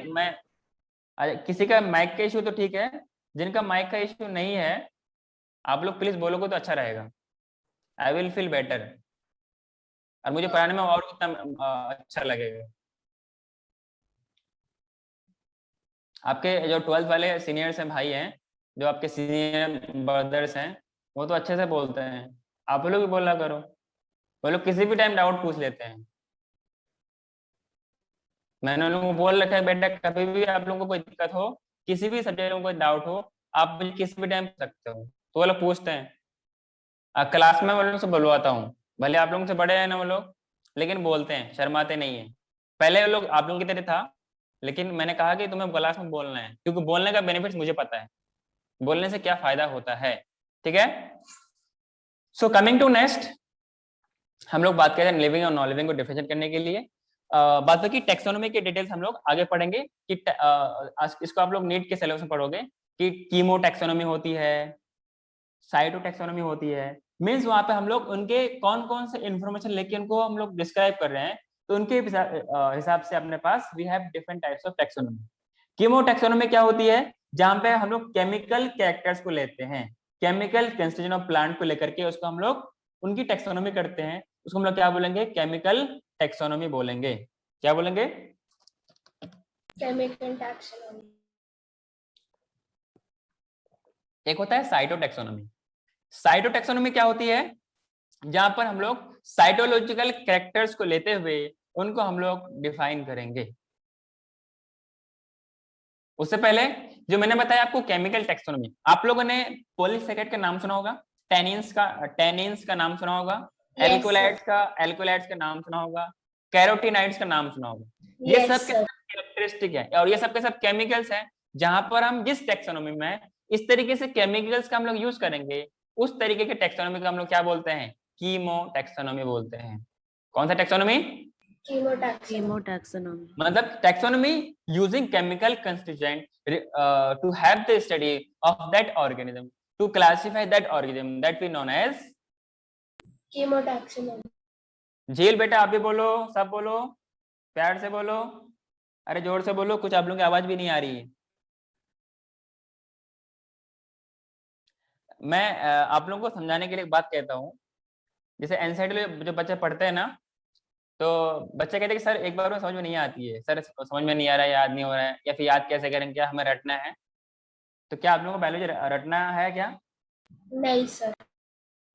किसी का माइक का इश्यू तो ठीक है, जिनका माइक का इश्यू नहीं है आप लोग प्लीज बोलोगे तो अच्छा रहेगा, आई विल फील बेटर, और मुझे पढ़ाने में और उतना अच्छा लगेगा। आपके जो 12th वाले सीनियर्स हैं, भाई हैं, जो आपके सीनियर ब्रदर्स हैं, वो तो अच्छे से बोलते हैं, आप लोग भी बोला करो। वो लोग किसी भी टाइम डाउट पूछ लेते हैं। मैंने उन लोगों को बोल रखा है, बेटा कभी भी आप लोगों को कोई दिक्कत हो, किसी भी सब्जेक्ट में कोई डाउट हो, आप मुझे किसी भी टाइम पूछ सकते हो। तो वो लोग पूछते हैं, क्लास में वो लोग से बुलवाता हूँ, भले आप लोगों से बड़े हैं ना वो लोग, लेकिन बोलते हैं, शर्माते नहीं है। पहले वो लोग आप लोगों की तरह था, लेकिन मैंने कहा कि तुम्हें क्लास में बोलना है, क्योंकि बोलने का बेनिफिट मुझे पता है, बोलने से क्या फायदा होता है। ठीक है? सो कमिंग टू नेक्स्ट, हम लोग बात करें लिविंग और नॉन लिविंग को डिफरेंशिएट करने के लिए। बात बाकी टेक्सोनोमी के डिटेल्स हम लोग आगे पढ़ेंगे कि इसको आप लोग नीट के सिलेबस में पढ़ोगे कि कीमो टेक्सोनोमी होती है, साइटो टेक्सोनोमी होती है। मींस वहां पे हम लोग उनके कौन कौन से इंफॉर्मेशन लेके उनको हम लोग डिस्क्राइब कर रहे हैं, तो उनके हिसाब से अपने पास we have different types of taxonomy. Chemo taxonomy क्या होती है, जहां पे हम लोग केमिकल कैरेक्टर्स को लेते हैं, केमिकल कंस्टिट्यूएंट ऑफ प्लांट को लेकर के उसको हम लोग उनकी टैक्सोनॉमी करते हैं, उसको हम लोग क्या बोलेंगे, केमिकल टैक्सोनॉमी बोलेंगे। क्या बोलेंगे, केमिकल टैक्सोनॉमी। एक होता है साइटोटैक्सोनॉमी। साइटोटैक्सोनॉमी क्या होती है, जहां पर हम लोग साइटोलॉजिकल कैरेक्टर्स को लेते हुए उनको हम लोग डिफाइन करेंगे। उससे पहले जो मैंने बताया आपको केमिकल टैक्सोनॉमी, आप लोगों ने पॉलीसेकेट का नाम सुना होगा, टेनिन्स का नाम सुना होगा, एल्कोलाइड्स का नाम सुना होगा, कैरोटीनाइड्स का नाम सुना होगा। ये सब के सब कैरेक्टरिस्टिक है और ये सब के सब केमिकल्स हैं, जहां पर हम जिस टैक्सोनॉमी में इस तरीके से केमिकल्स का हम लोग यूज करेंगे, उस तरीके के टैक्सोनॉमी को हम लोग क्या बोलते हैं, कीमो टैक्सोनॉमी बोलते हैं। कौन सा टैक्सोनॉमी, Chemotaxonomy. मतलब taxonomy using chemical constituent to have the study of that organism, to classify that organism that we known as chemotaxonomy. Jheel बेटा आप भी बोलो, सब बोलो, प्यार से बोलो, अरे जोर से बोलो, कुछ आप लोगों की आवाज भी नहीं आ रही है। मैं आप लोगों को समझाने के लिए एक बात कहता हूँ, जैसे एनसीईआरटी जो बच्चे पढ़ते हैं ना, तो बच्चे कहते हैं कि सर एक बार में समझ में नहीं आती है, सर समझ में नहीं आ रहा है, याद नहीं हो रहा है, या फिर याद कैसे करेंगे, क्या हमें रटना है। तो क्या आप लोगों को बायोलॉजी रटना है क्या? नहीं सर।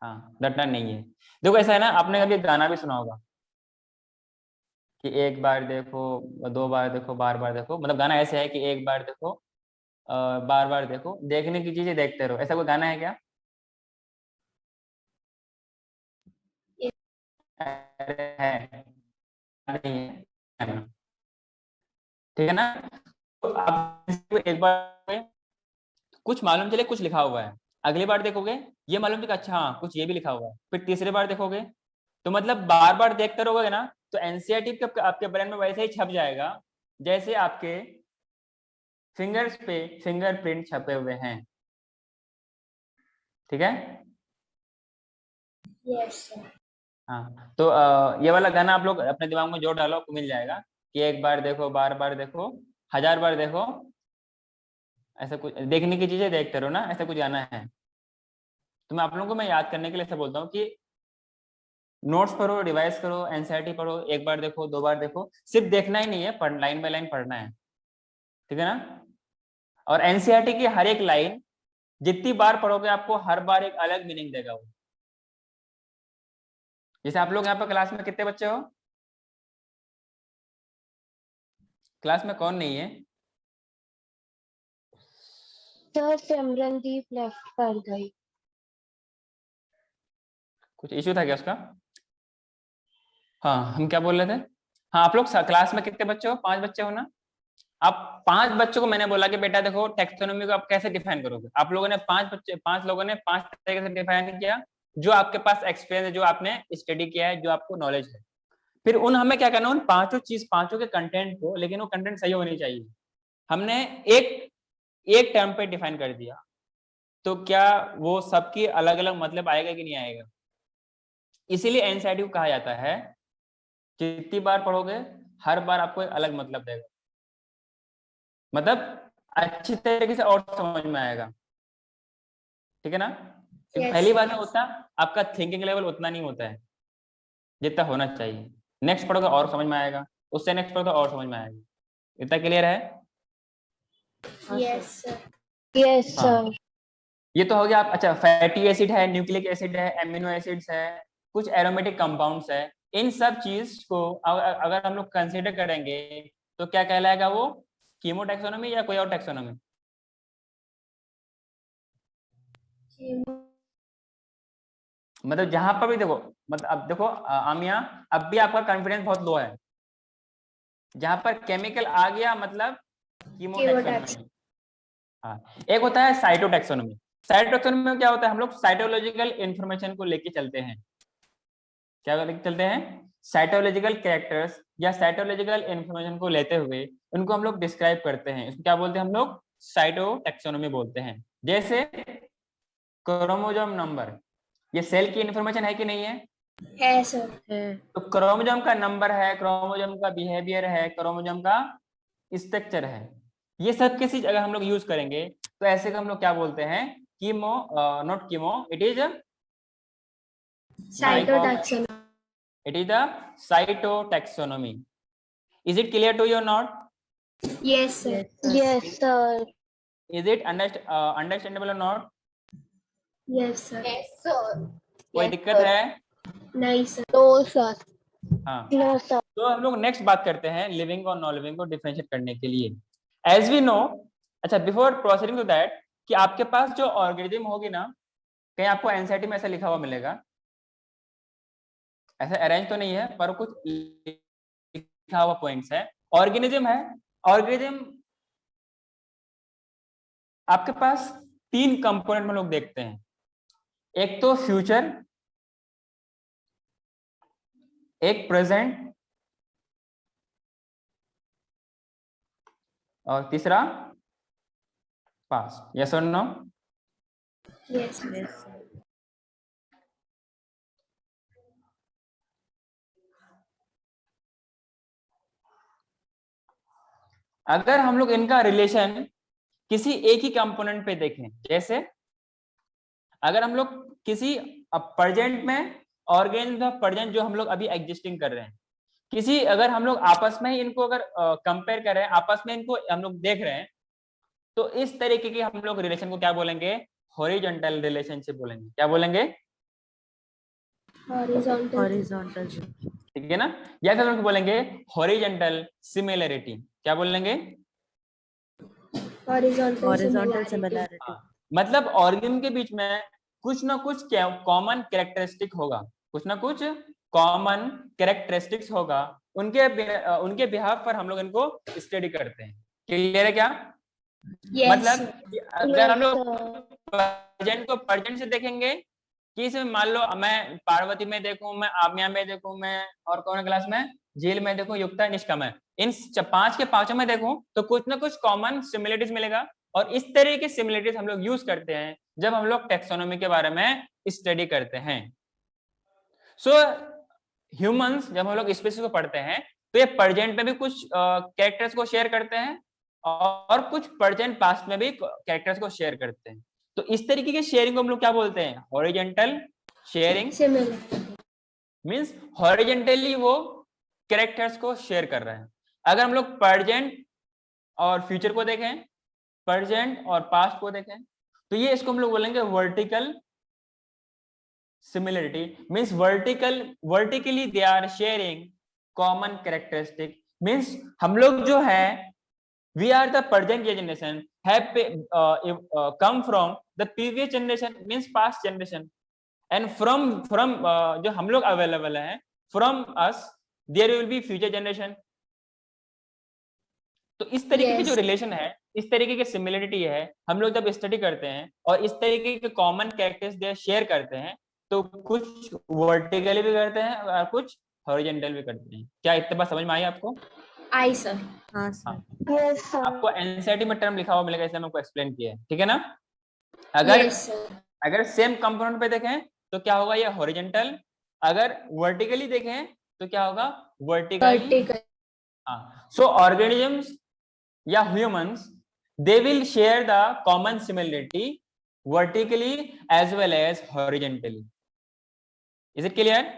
हाँ, रटना नहीं है। देखो ऐसा है ना, आपने कभी गाना भी सुना होगा कि एक बार देखो, दो बार देखो, बार बार देखो, मतलब गाना ऐसे है कि एक बार देखो, बार बार देखो, देखने की चीजें देखते रहो, ऐसा कोई गाना है क्या? है नहीं है, ठीक है ना। तो आप एक बार कुछ मालूम चले कुछ लिखा हुआ है, अगली बार देखोगे ये मालूम चलेगा अच्छा हाँ कुछ ये भी लिखा हुआ है, फिर तीसरी बार देखोगे तो मतलब बार बार देखते रहोगे ना, तो एनसीईआरटी आपके ब्रेन में वैसे ही छप जाएगा जैसे आपके फिंगर्स पे फिंगरप्रिंट छपे हुए हैं, ठीक है। Yes sir. हाँ, तो ये वाला गाना आप लोग अपने दिमाग में जोड़ डालो, आपको मिल जाएगा कि एक बार देखो, बार बार देखो, हजार बार देखो, ऐसा कुछ देखने की चीजें देखते रहो ना, ऐसा कुछ गाना है। तो मैं आप लोगों को मैं याद करने के लिए ऐसा बोलता हूँ कि नोट्स पढ़ो, रिवाइज करो, एनसीईआरटी पढ़ो, एक बार देखो, दो बार देखो, सिर्फ देखना ही नहीं है, लाइन बाय लाइन पढ़ना है, ठीक है ना। और एनसीईआरटी की हर एक लाइन जितनी बार पढ़ोगे आपको हर बार एक अलग मीनिंग देगा वो। जैसे आप लोग यहाँ पर क्लास में कितने बच्चे हो, क्लास में कौन नहीं है? सर सिमरनदीप लेफ्ट कर गई। कुछ इश्यू था क्या उसका? हाँ, हम क्या बोल रहे थे, हाँ आप लोग क्लास में कितने बच्चे हो, 5 बच्चे हो ना। आप 5 बच्चों को मैंने बोला कि बेटा देखो टैक्सोनॉमी को आप कैसे डिफाइन करोगे, आप लोगों ने 5 लोगों ने 5 तरीके से डिफाइन किया, जो आपके पास एक्सपीरियंस है, जो आपने स्टडी किया है, जो आपको नॉलेज है। फिर हमें क्या करना, उन पांचों के कंटेंट को, लेकिन वो कंटेंट सही होनी चाहिए, हमने एक टर्म पे डिफाइन कर दिया, तो क्या वो सबकी अलग अलग मतलब आएगा कि नहीं आएगा। इसीलिए एनसीईआरटी को कहा जाता है जितनी बार पढ़ोगे हर बार आपको एक अलग मतलब देगा, मतलब अच्छी तरीके से और समझ में आएगा, ठीक है ना। पहली बार में उतना आपका थिंकिंग लेवल उतना नहीं होता है जितना होना चाहिए, नेक्स्ट पढ़ोगे और समझ में आएगा, उससे नेक्स्ट पढ़ोगे और समझ में आएगा। इतना क्लियर है? Yes sir. Yes sir. ये तो हो गया आप, अच्छा फैटी एसिड है, न्यूक्लिक एसिड है, एमिनो एसिड्स है, कुछ एरोमेटिक कंपाउंड्स है, इन सब चीज को अगर हम लोग कंसीडर करेंगे तो क्या कहलाएगा वो, कीमो टैक्सोनॉमी या कोई और टैक्सोनॉमी? मतलब जहां पर भी देखो, मतलब अब देखो आमिया, अब भी आपका कॉन्फिडेंस बहुत लो है, जहां पर केमिकल आ गया मतलब कीमो टैक्सोनॉमी। हाँ, एक होता है साइटोटैक्सोनॉमी। साइटोटैक्सोनॉमी में क्या होता है, हम लोग साइटोलॉजिकल इंफॉर्मेशन को लेके चलते हैं, क्या लेके चलते हैं, साइटोलॉजिकल कैरेक्टर्स या साइटोलॉजिकल इंफॉर्मेशन को लेते हुए उनको हम लोग डिस्क्राइब करते हैं, इसको क्या बोलते हैं हम लोग, साइटोटैक्सोनॉमी बोलते हैं। जैसे क्रोमोसोम नंबर, ये सेल की इंफॉर्मेशन है कि नहीं है, है सर। है। तो क्रोमोसोम का नंबर है, क्रोमोसोम का बिहेवियर है, क्रोमोसोम का स्ट्रक्चर है, ये सब की चीज अगर हम लोग यूज करेंगे तो ऐसे का हम लोग क्या बोलते हैं, chemo, not chemo, it is cytotaxonomy. it is the cytotaxonomy. Is it clear to you or not? Yes sir. Yes, sir. Yes, sir. Is it understandable or not? Yes sir. कोई दिक्कत है? नहीं सर। No, sir. हाँ, No, sir. तो हम लोग नेक्स्ट बात करते हैं लिविंग और नॉन लिविंग को डिफरेंशिएट करने के लिए। एज वी नो, अच्छा बिफोर प्रोसीडिंग टू दैट, कि आपके पास जो ऑर्गेनिज्म होगी ना, कहीं आपको एनसीईआरटी में ऐसा लिखा हुआ मिलेगा, ऐसा अरेंज तो नहीं है पर कुछ लिखा हुआ पॉइंट्स है। ऑर्गेनिज्म है, ऑर्गेनिज्म आपके पास 3 कंपोनेंट में लोग देखते हैं, एक तो फ्यूचर, एक प्रेजेंट और तीसरा पास्ट। यस और नो? यस। Yes, sir. अगर हम लोग इनका रिलेशन किसी एक ही कंपोनेंट पे देखें, जैसे अगर हम लोग किसी प्रेजेंट में ऑर्गेनिज्म प्रेजेंट जो हम लोग अभी एग्जिस्टिंग कर रहे हैं, किसी अगर हम लोग आपस में ही इनको अगर कंपेयर कर रहे हैं, आपस में इनको हम लोग देख रहे हैं, तो इस तरीके के हम लोग रिलेशन को क्या बोलेंगे, हॉरिजॉन्टल रिलेशनशिप बोलेंगे। क्या बोलेंगे? हॉरिजॉन्टल। Horizontal. ठीक है ना? या फिर हम लोग बोलेंगे हॉरिजॉन्टल सिमिलरिटी। क्या बोलेंगे? Horizontal similarity. हाँ, मतलब ऑर्गेनिज्म के बीच में कुछ ना कुछ कॉमन कैरेक्टरिस्टिक होगा, कुछ ना कुछ कॉमन कैरेक्टरिस्टिक्स होगा, उनके बिहाफ पर हम लोग इनको स्टडी करते हैं। क्लियर है क्या? मतलब कि अगर हम लोग प्रेजेंट को प्रेजेंट से देखेंगे कि इसमें मान लो मैं पार्वती में देखूं, मैं आम्या में देखूं, मैं और कौन क्लास में झील में देखूं, युक्ता निष्का में, इन 5 के 5 में देखूं तो कुछ ना कुछ कॉमन सिमिलरिटीज मिलेगा। और इस तरह की सिमिलरिटीज हम लोग यूज करते हैं जब हम लोग टेक्सोनोमी के बारे में स्टडी करते हैं। सो ह्यूमंस जब हम लोग स्पीशीज को पढ़ते हैं तो ये प्रेजेंट में भी कुछ कैरेक्टर्स को शेयर करते हैं और कुछ प्रेजेंट पास्ट में भी कैरेक्टर्स को शेयर करते हैं। तो इस तरीके के शेयरिंग को हम लोग क्या बोलते हैं, horizontal sharing. Similar means horizontally वो कैरेक्टर्स को शेयर कर रहे हैं। अगर हम लोग प्रेजेंट और फ्यूचर को देखें, प्रेजेंट और पास्ट को देखें, तो ये इसको हम लोग बोलेंगे vertical similarity. Means vertically they are sharing common characteristic. Means हम लोग जो है we are the present generation have come from the previous generation, means past generation, and from जो हम लोग अवेलेबल हैं, from us there will be future generation। तो इस तरीके के जो रिलेशन है, इस तरीके की सिमिलरिटी है, हम लोग जब स्टडी करते हैं और इस तरीके के कॉमन कैरेक्टर्स शेयर करते हैं तो कुछ वर्टिकली भी करते हैं और कुछ हॉरिजॉन्टल भी करते हैं। क्या इतना बात समझ में आई आपको? आई सर। हाँ सर। Yes, sir. आपको एनसीईआरटी में टर्म लिखा हुआ मिलेगा, इसलिए मैंने आपको एक्सप्लेन किया है, ठीक है ना? अगर अगर सेम कंपोनेंट पे देखें तो क्या होगा, ये हॉरिजॉन्टल। अगर वर्टिकली देखें तो क्या होगा, वर्टिकली। हाँ, सो ऑर्गेनिजम्स या humans they will share the common similarity vertically as well as horizontally. Is it clear?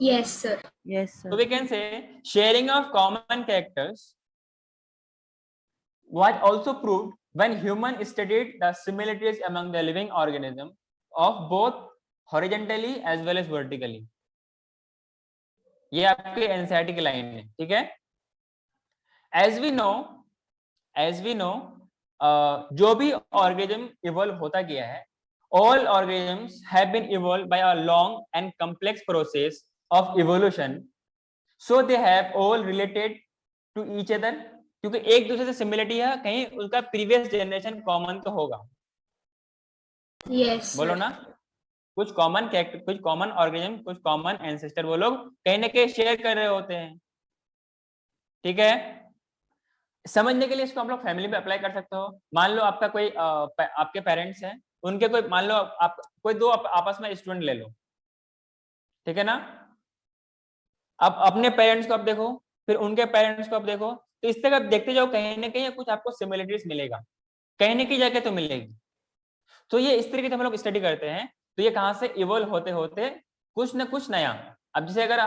Yes, sir. Yes, sir. So we can say sharing of common characters was also proved when human studied the similarities among the living organism of both horizontally as well as vertically। ये आपके एनसीईआरटी की लाइन है, ठीक है? as we know जो भी ऑर्गेनिज्म इवॉल्व होता गया है, all organisms have been evolved by a long and complex process of evolution, so they have all related to each other। क्योंकि एक दूसरे से सिमिलरिटी है, कहीं उनका प्रीवियस जनरेशन कॉमन तो होगा। Yes, बोलो sir. ना, कुछ कॉमन कैरेक्टर, कुछ कॉमन ऑर्गेनिज्म, कुछ कॉमन एंसेस्टर वो लोग कहीं ना कहीं शेयर कर रहे होते हैं, ठीक है? समझने के लिए इसको हम लोग फैमिली पे अप्लाई कर सकते हो। मान लो आपका कोई आपके पेरेंट्स हैं, उनके कोई मान लो आप कोई दो आपस में स्टूडेंट ले लो, ठीक है ना। अब अपने पेरेंट्स को अब देखो, फिर उनके पेरेंट्स को अब देखो, तो इस तरह देखते जाओ, कहीं ना कहीं कुछ आपको सिमिलरिटीज मिलेगा, कहीं ना कहीं जाके तो मिलेगी। तो ये इस तरीके से हम लोग स्टडी करते हैं, तो ये कहाँ से इवॉल्व होते होते कुछ ना कुछ नया। अब जैसे अगर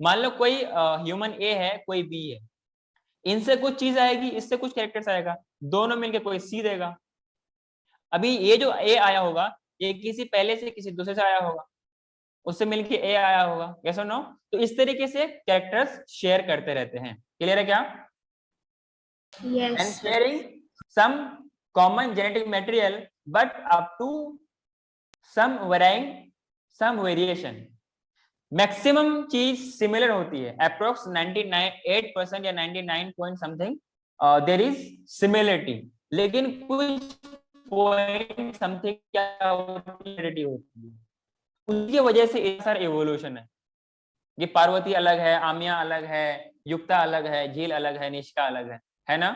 मान लो कोई ह्यूमन ए है, कोई बी है, इनसे कुछ चीज आएगी, इससे कुछ कैरेक्टर्स आएगा, दोनों मिलके कोई सी देगा। अभी ये जो ए आया होगा, ये किसी पहले से किसी दूसरे से आया होगा, उससे मिलके ए आया होगा, यस और नो। तो इस तरीके से कैरेक्टर्स शेयर करते रहते हैं। क्लियर है क्या? Yes. And sharing some common genetic material, but up to some varying, some variation. Maximum चीज सिमिलर होती है, अप्रोक्स 98% या 99 point something there is similarity, लेकिन कुछ पॉइंट समथिंग क्या होती है, उसकी वजह से इतना सारा एवोल्यूशन है। ये पार्वती अलग है, आमिया अलग है, युक्ता अलग है, झील अलग है, निष्का अलग है ना,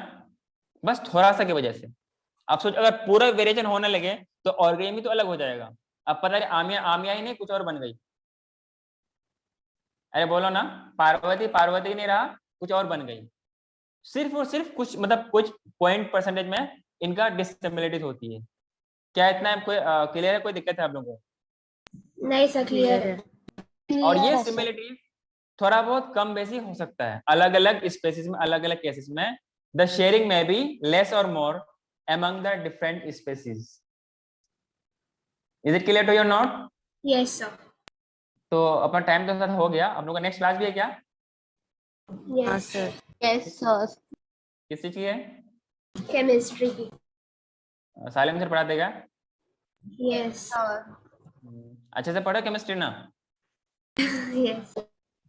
बस थोड़ा सा की वजह से। आप सोच, अगर पूरा वेरिएशन होने लगे तो ऑर्गेनिज्म तो अलग हो जाएगा। अब पता है आमिया आमिया ही नहीं, कुछ और बन गई। अरे बोलो ना, पार्वती पार्वती नहीं रहा, कुछ और बन गई। सिर्फ और सिर्फ कुछ मतलब कुछ पॉइंट परसेंटेज में इनका डिसिमिलरिटीज होती है। क्या इतना कोई क्लियर है? कोई दिक्कत है आप लोगों को? नहीं सर, क्लियर क्लियर है। है। और क्लियर ये है सर। सिमिलरिटीज थोड़ा बहुत कम बेसी हो सकता है अलग अलग स्पेसीज में, अलग अलग केसेस में। द शेयरिंग में बी लेस और मोर among the different species. Is it clear to you or not? Yes sir. तो अपना टाइम तो साथ हो गया। आप लोग का नेक्स्ट क्लास भी है क्या? हाँ Yes. सर। Yes sir. किस चीज की है? केमिस्ट्री की। सालिम सर पढ़ा देगा? Yes. अच्छे से पढ़ो केमिस्ट्री ना। Yes.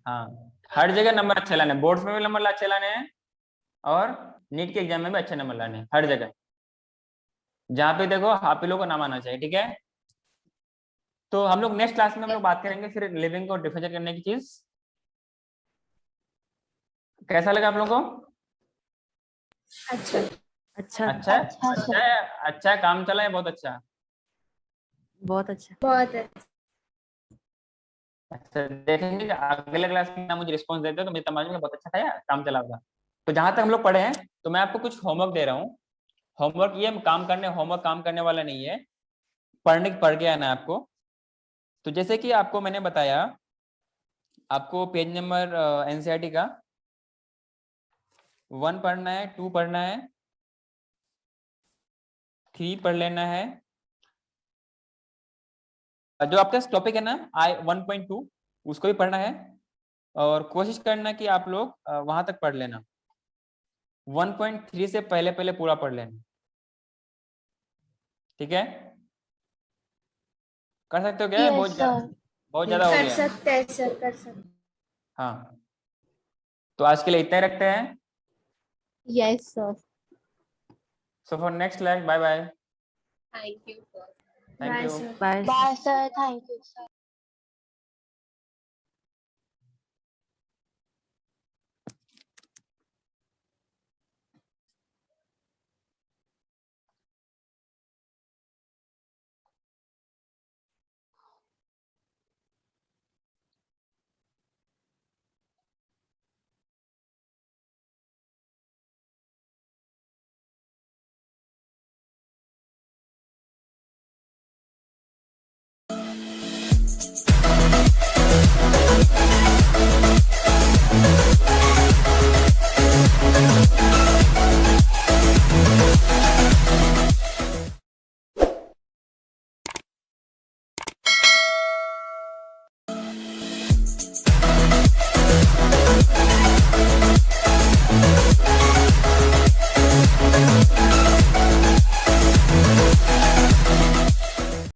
हाँ, हर जगह नंबर अच्छे लाने, बोर्ड्स में भी नंबर अच्छे लाने हैं और नीट के एग्जाम में भी अच्छे नंबर लाने हैं, हर जगह। जहाँ पे देखो आप ही लोग को नाम आना चाहिए, ठीक है। तो हम लोग नेक्स्ट क्लास में हम लोग बात करेंगे फिर लिविंग को डिफरेंशिएट करने की चीज। कैसा लगा आप लोगों को? अच्छा। अच्छा। अच्छा अच्छा सर। अच्छा अच्छा काम चला है, बहुत अच्छा। बहुत अच्छा। बहुत अच्छा। अच्छा, देखेंगे कि अगले क्लास में ना मुझे रिस्पॉन्स देते हो तो मेरी समझ में बहुत अच्छा था यार, काम चला होगा। तो जहां तक हम लोग पढ़े हैं, तो मैं आपको कुछ होमवर्क दे रहा हूँ। होमवर्क ये होमवर्क काम करने वाला नहीं है, पढ़ के आना है आपको। तो जैसे कि आपको मैंने बताया, आपको पेज नंबर एनसीईआरटी का 1 पढ़ना है, 2 पढ़ना है, 3 पढ़ लेना है। जो आपका टॉपिक है ना I 1.2, उसको भी पढ़ना है और कोशिश करना कि आप लोग वहां तक पढ़ लेना। 1.3 से पहले पहले पूरा पढ़ लेना, ठीक है? कर सकते हो क्या? Yes sir. बहुत ज्यादा हो कर गया। सकते हैं सर, कर सकते। हाँ, तो आज के लिए इतना ही रखते हैं। Yes sir. So for next class, bye bye. Thank you sir. Thank bye you. Sir. Bye. Bye sir. Thank you sir.